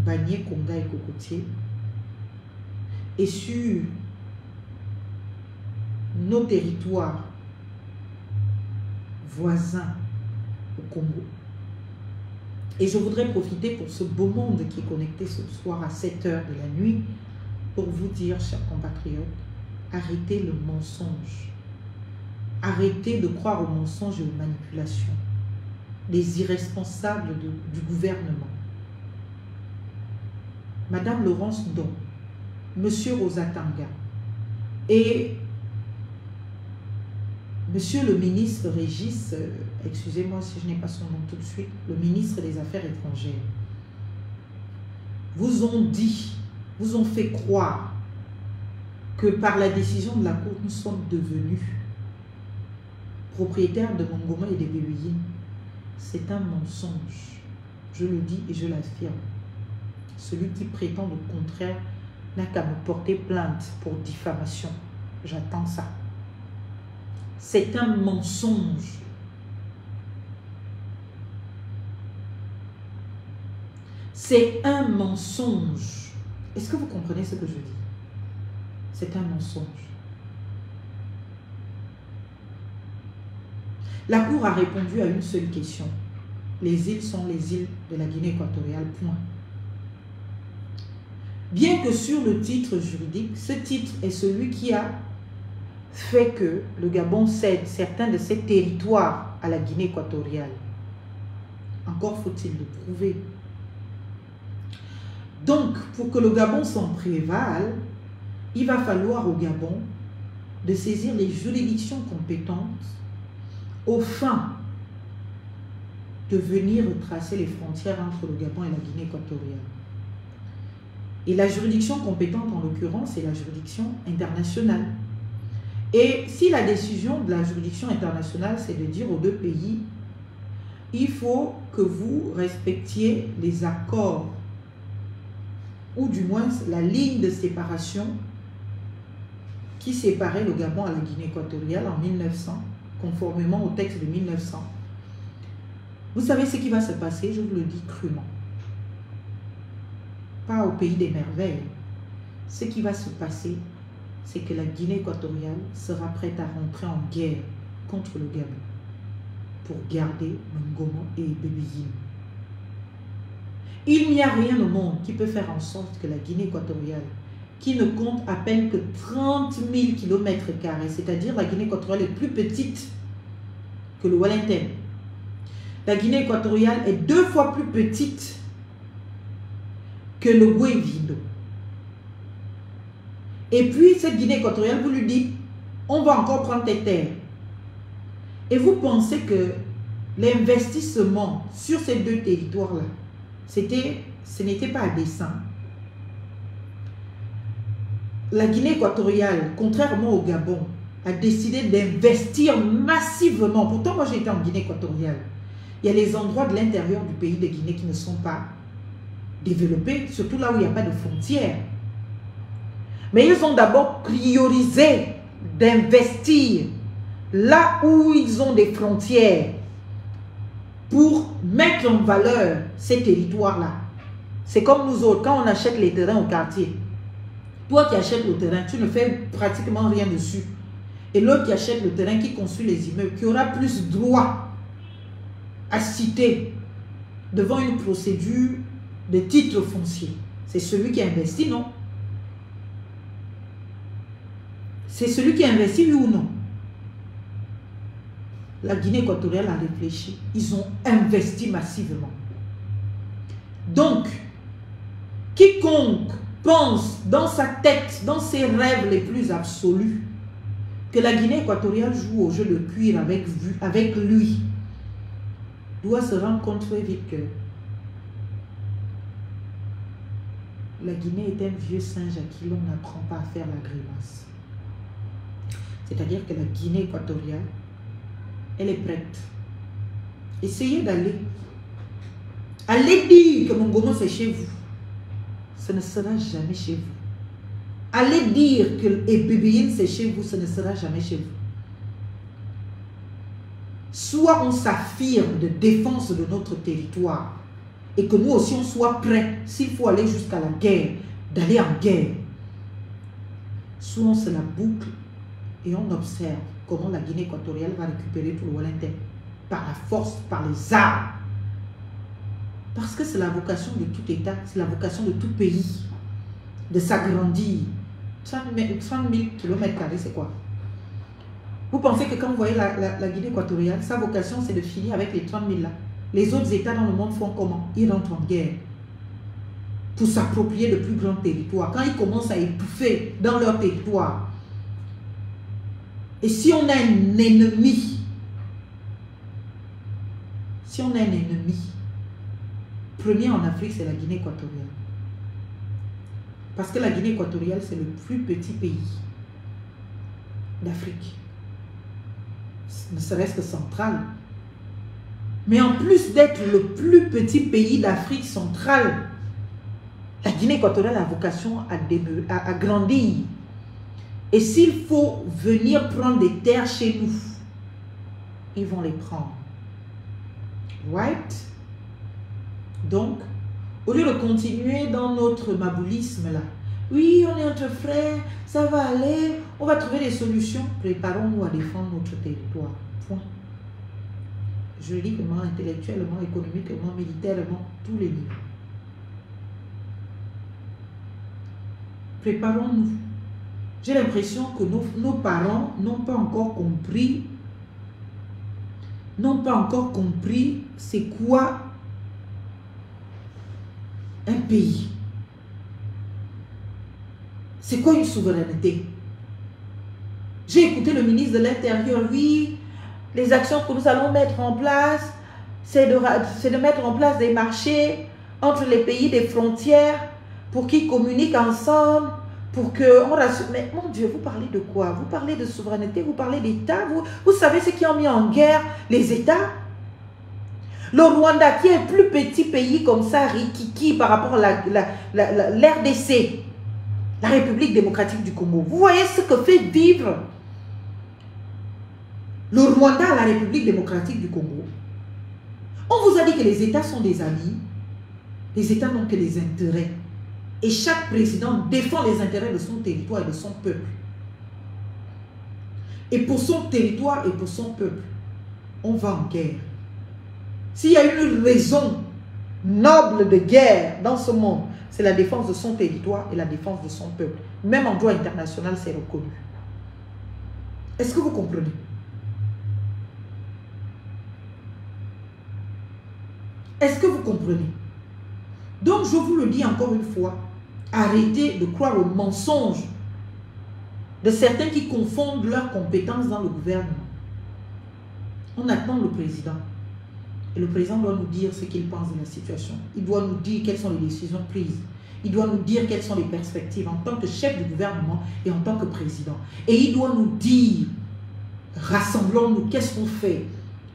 Bagné, Konga et Cocotier, et sur nos territoires voisins au Congo. Et je voudrais profiter pour ce beau monde qui est connecté ce soir à 7 h de la nuit pour vous dire, chers compatriotes, arrêtez le mensonge. Arrêtez de croire aux mensonges et aux manipulations des irresponsables du gouvernement. Madame Laurence Ndong, Monsieur Rosa Tanga et Monsieur le ministre Régis, excusez-moi si je n'ai pas son nom tout de suite, le ministre des Affaires étrangères, vous ont dit, vous ont fait croire que par la décision de la Cour, nous sommes devenus propriétaires de Mongomo et des Bébéyines. C'est un mensonge. Je le dis et je l'affirme. Celui qui prétend le contraire n'a qu'à me porter plainte pour diffamation. J'attends ça. C'est un mensonge. C'est un mensonge. Est-ce que vous comprenez ce que je dis? C'est un mensonge. La Cour a répondu à une seule question. Les îles sont les îles de la Guinée équatoriale, point. Bien que sur le titre juridique, ce titre est celui qui a fait que le Gabon cède certains de ses territoires à la Guinée équatoriale. Encore faut-il le prouver. Donc, pour que le Gabon s'en prévale, il va falloir au Gabon de saisir les juridictions compétentes au fin de venir retracer les frontières entre le Gabon et la Guinée équatoriale. Et la juridiction compétente, en l'occurrence, c'est la juridiction internationale. Et si la décision de la juridiction internationale, c'est de dire aux deux pays, il faut que vous respectiez les accords, ou du moins la ligne de séparation qui séparait le Gabon à la Guinée équatoriale en 1900, conformément au texte de 1900. Vous savez ce qui va se passer, je vous le dis crûment. Pas au pays des merveilles. Ce qui va se passer, c'est que la Guinée équatoriale sera prête à rentrer en guerre contre le Gabon pour garder Mongomo et Bébéyine. Il n'y a rien au monde qui peut faire en sorte que la Guinée équatoriale, qui ne compte à peine que 30 000 km², c'est-à-dire la Guinée équatoriale est plus petite que le Wellington. La Guinée équatoriale est 2 fois plus petite que le Guévido. Et puis, cette Guinée équatoriale, vous lui dites, on va encore prendre tes terres. Et vous pensez que l'investissement sur ces deux territoires-là, ce n'était pas à dessein. La Guinée équatoriale, contrairement au Gabon, a décidé d'investir massivement. Pourtant, moi, j'ai été en Guinée équatoriale. Il y a les endroits de l'intérieur du pays de Guinée qui ne sont pas développés, surtout là où il n'y a pas de frontières. Mais ils ont d'abord priorisé d'investir là où ils ont des frontières pour mettre en valeur ces territoires-là. C'est comme nous autres, quand on achète les terrains au quartier. Toi qui achètes le terrain, tu ne fais pratiquement rien dessus. Et l'autre qui achète le terrain, qui construit les immeubles, qui aura plus droit à citer devant une procédure de titre foncier. C'est celui qui a investi, non? C'est celui qui a investi, oui ou non? La Guinée équatoriale a réfléchi. Ils ont investi massivement. Donc, quiconque pense dans sa tête, dans ses rêves les plus absolus, que la Guinée équatoriale joue au jeu de cuir avec lui, doit se rendre compte très vite que la Guinée est un vieux singe à qui l'on n'apprend pas à faire la grimace. C'est-à-dire que la Guinée équatoriale, elle est prête. Essayez d'aller. Allez dire que Mongomo c'est chez vous. Ce ne sera jamais chez vous. Allez dire que Bébéyine c'est chez vous. Ce ne sera jamais chez vous. Soit on s'affirme de défense de notre territoire et que nous aussi on soit prêts, s'il faut aller jusqu'à la guerre, d'aller en guerre. Soit on se la boucle et on observe comment la Guinée équatoriale va récupérer tout le Wellington par la force, par les armes. Parce que c'est la vocation de tout État, c'est la vocation de tout pays de s'agrandir. 30 000 km², c'est quoi? Vous pensez que quand vous voyez la Guinée équatoriale, sa vocation c'est de finir avec les 30 000 là. Les autres États dans le monde font comment? Ils rentrent en guerre pour s'approprier de plus grands territoires. Quand ils commencent à étouffer dans leur territoire, Et si on a un ennemi, premier en Afrique, c'est la Guinée équatoriale. Parce que la Guinée équatoriale, c'est le plus petit pays d'Afrique. Ne serait-ce que central. Mais en plus d'être le plus petit pays d'Afrique centrale, la Guinée équatoriale a vocation à grandir. Et s'il faut venir prendre des terres chez nous, ils vont les prendre. Right? Donc, au lieu de continuer dans notre maboulisme là, oui, on est entre frères, ça va aller, on va trouver des solutions, préparons-nous à défendre notre territoire. Point. Juridiquement, intellectuellement, économiquement, militairement, tous les niveaux. Préparons-nous. J'ai l'impression que nos parents n'ont pas encore compris c'est quoi un pays. C'est quoi une souveraineté? J'ai écouté le ministre de l'Intérieur, oui, les actions que nous allons mettre en place, c'est de mettre en place des marchés entre les pays des frontières pour qu'ils communiquent ensemble, pour que on rassure. Mais mon Dieu, vous parlez de quoi? Vous parlez de souveraineté, vous parlez d'État, vous savez ce qui ont mis en guerre les États? Le Rwanda, qui est un plus petit pays comme ça, rikiki par rapport à l'RDC, la République démocratique du Congo. Vous voyez ce que fait vivre le Rwanda à la République démocratique du Congo. On vous a dit que les États sont des amis. Les États n'ont que les intérêts. Et chaque président défend les intérêts de son territoire et de son peuple. Et pour son territoire et pour son peuple, on va en guerre. S'il y a une raison noble de guerre dans ce monde, c'est la défense de son territoire et la défense de son peuple. Même en droit international, c'est reconnu. Est-ce que vous comprenez? Est-ce que vous comprenez? Donc, je vous le dis encore une fois, arrêtez de croire au mensonge de certains qui confondent leurs compétences dans le gouvernement. On attend le président. Et le président doit nous dire ce qu'il pense de la situation. Il doit nous dire quelles sont les décisions prises. Il doit nous dire quelles sont les perspectives en tant que chef du gouvernement et en tant que président. Et il doit nous dire, rassemblons-nous, qu'est-ce qu'on fait?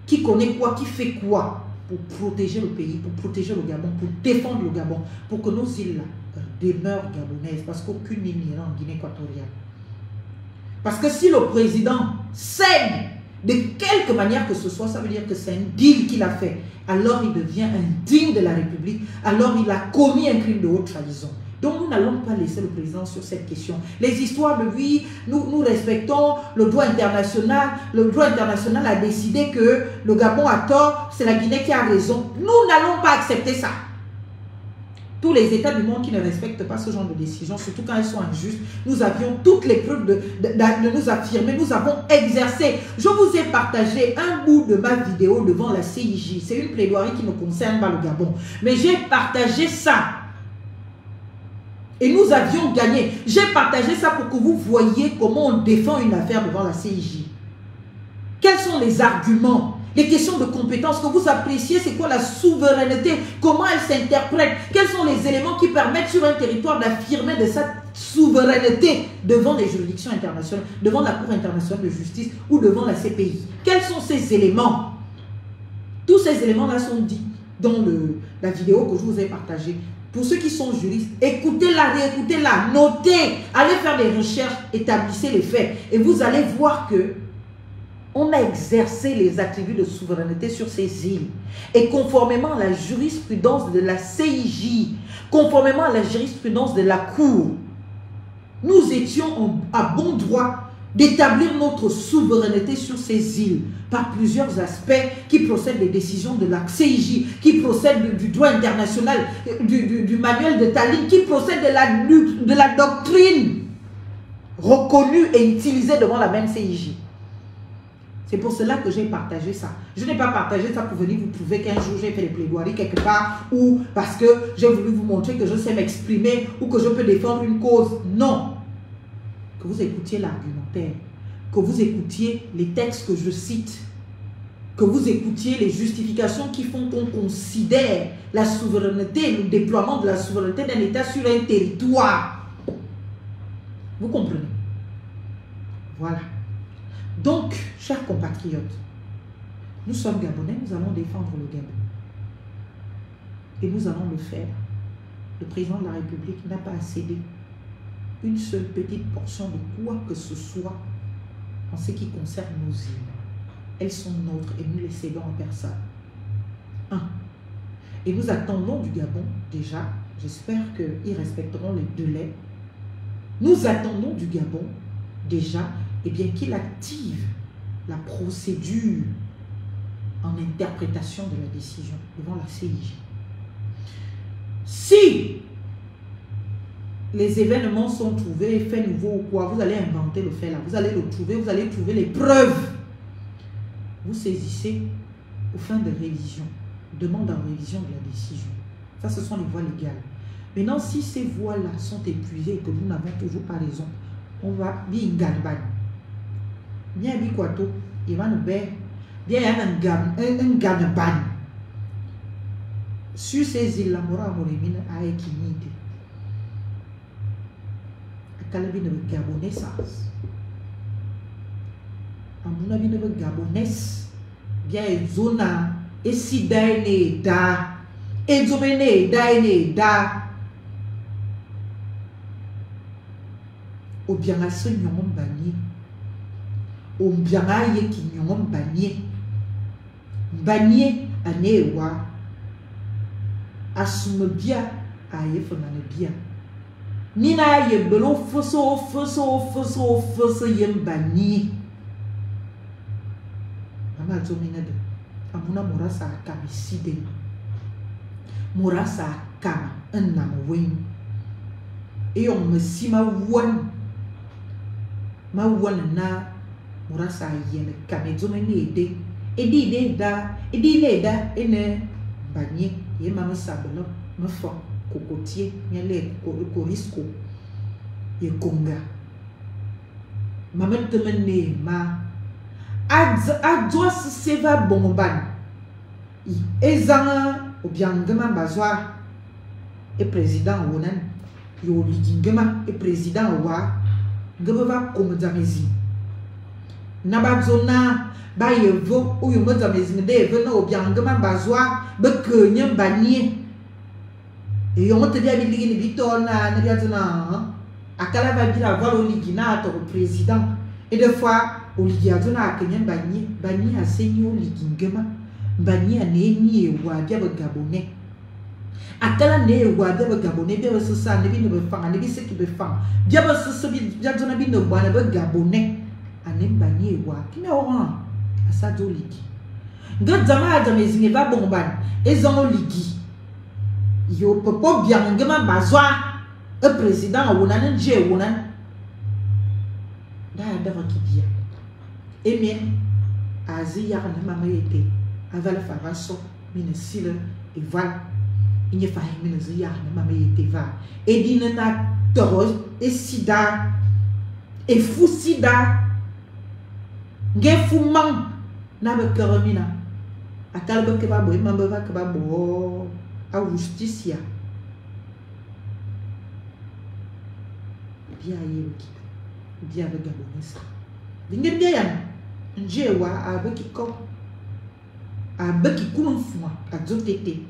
Qui connaît quoi? Qui fait quoi? Pour protéger le pays, pour protéger le Gabon, pour défendre le Gabon, pour que nos îles demeurent gabonaises, parce qu'aucune île n'ira en Guinée équatoriale. Parce que si le président cède de quelque manière que ce soit, ça veut dire que c'est un deal qu'il a fait. Alors il devient indigne de la République, alors il a commis un crime de haute trahison. Donc nous n'allons pas laisser le président sur cette question. Les histoires de oui, nous respectons le droit international. Le droit international a décidé que le Gabon a tort, c'est la Guinée qui a raison. Nous n'allons pas accepter ça. Tous les États du monde qui ne respectent pas ce genre de décision, surtout quand elles sont injustes, nous avions toutes les preuves de nous affirmer, nous avons exercé. Je vous ai partagé un bout de ma vidéo devant la CIJ. C'est une plaidoirie qui ne concerne pas le Gabon. Mais j'ai partagé ça. Et nous avions gagné. J'ai partagé ça pour que vous voyiez comment on défend une affaire devant la CIJ. Quels sont les arguments, les questions de compétences que vous appréciez? C'est quoi la souveraineté? Comment elle s'interprète? Quels sont les éléments qui permettent sur un territoire d'affirmer de sa souveraineté devant les juridictions internationales, devant la Cour internationale de justice ou devant la CPI? Quels sont ces éléments? Tous ces éléments-là sont dits dans la vidéo que je vous ai partagée. Pour ceux qui sont juristes, écoutez-la, réécoutez-la, notez, allez faire des recherches, établissez les faits. Et vous allez voir que on a exercé les attributs de souveraineté sur ces îles. Et conformément à la jurisprudence de la CIJ, conformément à la jurisprudence de la Cour, nous étions à bon droit d'établir notre souveraineté sur ces îles par plusieurs aspects qui procèdent des décisions de la CIJ, qui procèdent du droit international, du manuel de Tallinn, qui procèdent de la doctrine reconnue et utilisée devant la même CIJ. C'est pour cela que j'ai partagé ça. Je n'ai pas partagé ça pour venir vous prouver qu'un jour j'ai fait des plaidoiries quelque part ou parce que j'ai voulu vous montrer que je sais m'exprimer ou que je peux défendre une cause. Non. Que vous écoutiez l'argumentaire, que vous écoutiez les textes que je cite, que vous écoutiez les justifications qui font qu'on considère la souveraineté, le déploiement de la souveraineté d'un État sur un territoire. Vous comprenez? Voilà. Donc, chers compatriotes, nous sommes Gabonais, nous allons défendre le Gabon. Et nous allons le faire. Le président de la République n'a pas à céder une seule petite portion de quoi que ce soit en ce qui concerne nos îles. Elles sont nôtres et nous les cédons à personne. 1. Et nous attendons du Gabon, déjà, j'espère qu'ils respecteront les délais. Nous attendons du Gabon, déjà, eh bien, qu'il active la procédure en interprétation de la décision devant la CIJ. Si les événements sont trouvés, faits nouveaux ou quoi, vous allez inventer le fait là, vous allez le trouver, vous allez trouver les preuves. Vous saisissez aux fins de révision, demande en révision de la décision. Ça, ce sont les voies légales. Maintenant, si ces voies-là sont épuisées et que nous n'avons toujours pas raison, on va bien garban. Bien bikwato, il va nous faire bien un garban. Sur ces îles, la mora morimine a équinité. A calabi ne gabonais ça. Ambuna bi ne gabonais. Bien zona et si daine da et zobene daine da. Ou bien à ce nyom bani. Ou bien à ye ki nyom bani. Bani anewa. Asume bien à ye fonane bien. Nina ye belo foso yem bani. Mama zomina de. Amuna morasa akami side. Morasa akama un namwen. Et on me si ma wan. Ma wan na morasa yen kame zomene ede. Edi ne da ene bani. Ye mama sabelo me fo cocotier nyale korisco ye konga mama temene ma adwa se va bomban ezanga obiangema bazwa e président wonan yo ligingema e président wa ngeba komzamezi nabazona ba yevo o yo mzamezi de evena obiangema bazwa be kenye banie et on te dit à l'île de Vitona, akala va bien avoir au ligina au président et des fois au ligiazona a kenyan bani a seigneur ligingema bani a neni e wa dia gabonais akala ne wa dia gabonais bien ce ça ne bi ne befang ne bi ce qui befang dia ba ce bi dia zona bi ne wa ne gabonais anem bani e wa ki me oran asa do ligi ngadzama a zamezine va bomban ezon ligi yo popo bien ngema bazwa e président wonan nje wonan da ki dia et bien azi ya na mama yete avala faraso mine sile et voilà il ne fait mine ya na mama yete va et dinana toros et sida et fou sida ngefumang na be keromina akal be ke ba boy mamba va ke ba bo a justicia bien yeki bien be gabonesa dingir bien yan njewa a be ki ko a be ki kumfuma a zotete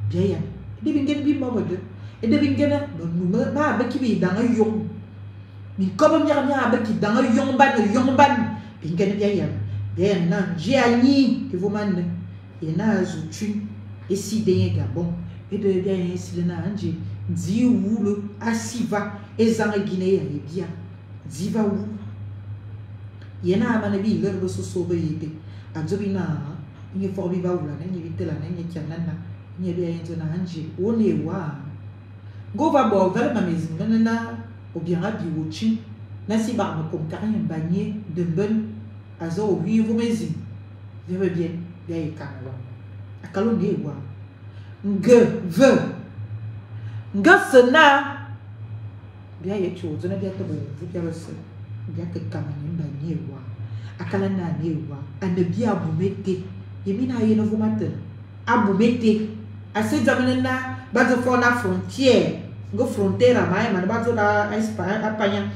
bien yan de bingen bi mo de e de bingena do numa ba be ki bi danga yong mi ko ba mi be ki danga yong ban bingen bien yan bien nan jiani que vous mande et na azutu et si de Gabon et de bien si le na anje di wulo asiva et zanga Guinée et bien diva wu yena amana bi le bo so be yete azobina ni forbi va wula na ni vitela na ni kianana ni be yente na anje one wa go va bo vers ma maison na ou bien rabi wuchi na si ba ko karin bagné de bonne azo oui vous maison je veux bien bien kanwa akalo ne wa nga sena bien yetu zona bien to vous bien le bien que Kamanin Banyewa, Akalana Newa, Anabia Boumete, Yemina Yenovomate, Aboumete, à cette amena, Bazo la frontière, go frontière, man, Bazo la Espagne, à Pagnan,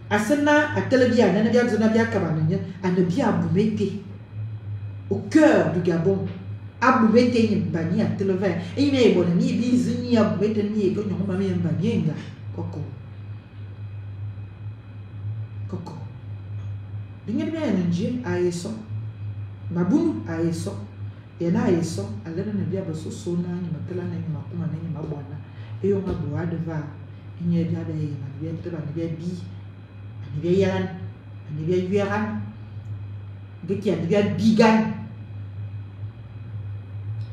à Sena, à Telebia, Nanabia Zonabia Kamanania, Anabia Boumete, au cœur du Gabon. Aboumete Bani à Televé, et il est bon ami, Bizini, Aboumete, ni, que nous m'avons Banienga, Coco. Coco. Bien bien ayeso mabunu ayeso yana ayeso alena na bia baso so na ni matela na ni makuma na ni mabwana eyo ngabwa deva inye bia ba ye na bia teba na bia bi ani bia yaran ani bia yueran geki ani bia bigan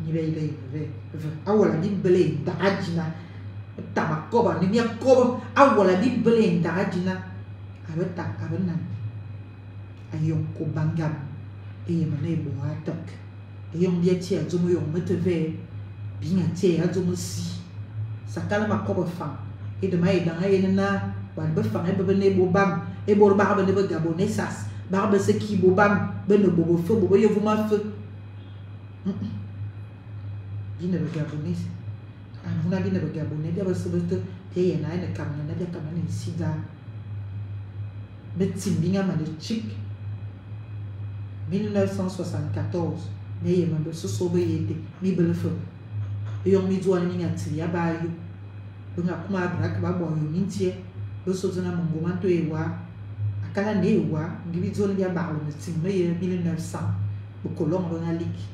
ni bia ile ve awala di bele ndajina tamakoba ni bia koba awala di bele ndajina abeta abena ayong ko bangam e mane bo atak e yong dia tia zomo yong meteve binga tia zomo si sakala makoba fam e de mai danga e na wan be fam e be ne bo bam e bo ba ba ne be gabonais ba ba se ki bo bam be ne bo fo bo yevu ma fo bine be gabonais an huna bine be gabonais dia ba se be te ye na ne kam na dia kam na sida Bettimbinga ma de chic 1974 mais il m'a besoin sauver yété mi belefeu et on mi doit ni ngati ya ba yo nga kuma brak ba bo yo mintie be so zona mongo to ewa akala ne ewa ngibi zona ya ba lo timbe 1900 bu kolon na ligue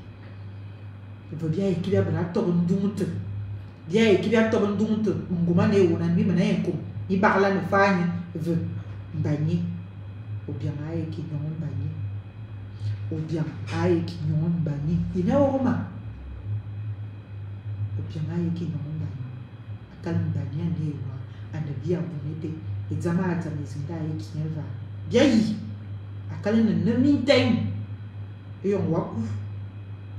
il veut bien équipe ya brak to ndumute bien équipe ya to ndumute mongo ma ne ewa na mi mana enko ni ba la ne fanya veut bagner ou bien aïe qui n'ont bagné ou bien aïe qui n'ont bagné il y a au roman ou bien aïe qui n'ont bagné à calme bagné à néwa à ne bien bonnété examen à ta maison d'aïe qui ne va bien y à calme ne m'intègne et on voit où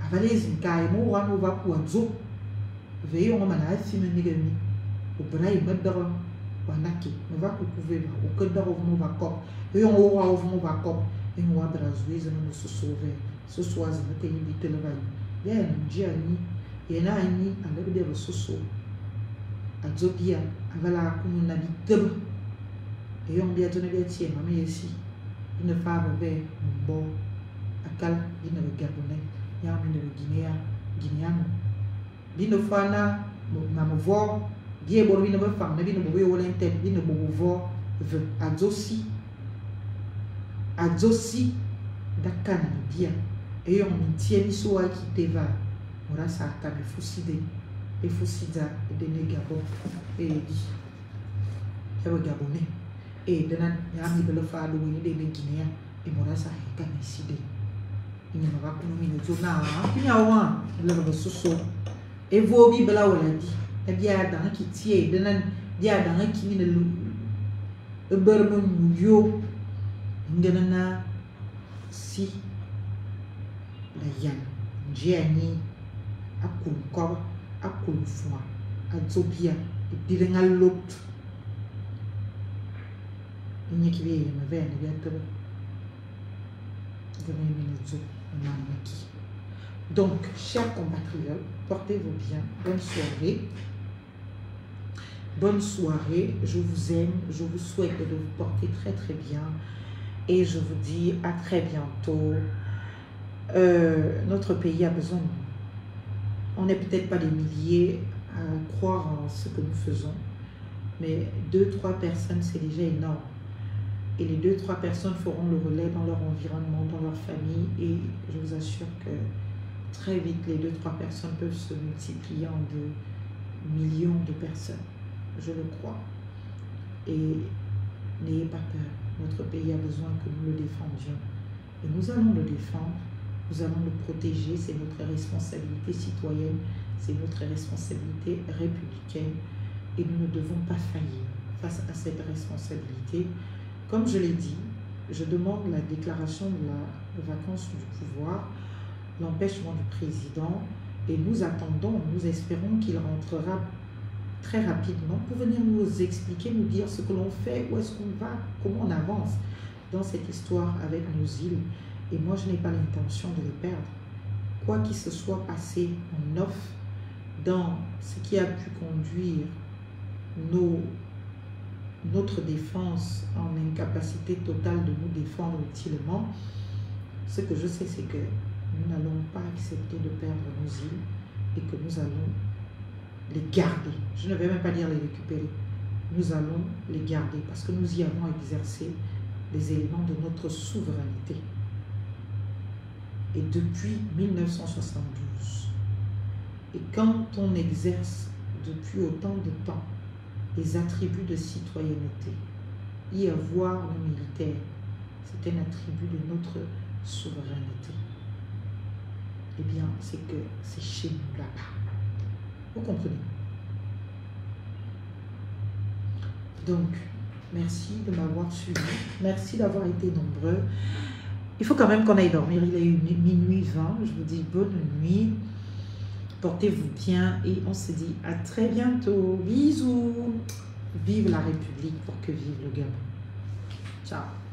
avaler une caille moi on va pour un zoo veillez on m'a dit si me négami au bras il me donne wanaki me va couvrir au cœur d'or on va cop et on va on va cop et on va brazuiser nous se sauver ce soir je vais t'inviter le bain bien dia ni et na ni avec des ressources à Zobia avala comme na bitebe et on bien donner bien tiens maman ici il ne fa avec bon akal il ne gabonais ya mi ne guinéen il ne fa na maman voir bien bon vi ne be fam na bi ne bo yo len tem bi ne bo vo ve azosi dakana bien et on tient so a qui te va ora sa ka be fuside e fusida de negabo e di e bo gabonais e de nan ya mi be le fa do ni de guinéen e mora sa ka me side ini ma va ko mi ne zo na nya wa le bo so e vo bi bela wala di e bia dan ki tie de nan bia dan ki ni le e berno yo ngena si la yan jeni akul ko akul fwa azobia e direnga lot ni ki vie me vene bia to de minutes manaki. Donc chers compatriotes, portez-vous bien, bonne soirée. Bonne soirée, je vous aime, je vous souhaite de vous porter très très bien et je vous dis à très bientôt. Notre pays a besoin de nous. On n'est peut-être pas des milliers à croire en ce que nous faisons, mais 2-3 personnes, c'est déjà énorme. Et les 2-3 personnes feront le relais dans leur environnement, dans leur famille, et je vous assure que très vite, les 2-3 personnes peuvent se multiplier en de millions de personnes. Je le crois. Et n'ayez pas peur. Notre pays a besoin que nous le défendions. Et nous allons le défendre. Nous allons le protéger. C'est notre responsabilité citoyenne. C'est notre responsabilité républicaine. Et nous ne devons pas faillir face à cette responsabilité. Comme je l'ai dit, je demande la déclaration de la vacance du pouvoir, l'empêchement du président. Et nous attendons, nous espérons qu'il rentrera très rapidement pour venir nous expliquer, nous dire ce que l'on fait, où est-ce qu'on va, comment on avance dans cette histoire avec nos îles. Et moi, je n'ai pas l'intention de les perdre. Quoi qu'il se soit passé en off, dans ce qui a pu conduire notre défense en incapacité totale de nous défendre utilement, ce que je sais, c'est que nous n'allons pas accepter de perdre nos îles et que nous allons les garder. Je ne vais même pas dire les récupérer. Nous allons les garder parce que nous y avons exercé les éléments de notre souveraineté. Et depuis 1972, et quand on exerce depuis autant de temps les attributs de citoyenneté, y avoir nos militaires, c'est un attribut de notre souveraineté. Eh bien, c'est que c'est chez nous là-bas. Vous comprenez? Donc, merci de m'avoir suivi. Merci d'avoir été nombreux. Il faut quand même qu'on aille dormir. Il est minuit 20. Je vous dis bonne nuit. Portez-vous bien et on se dit à très bientôt. Bisous. Vive la République pour que vive le Gabon. Ciao.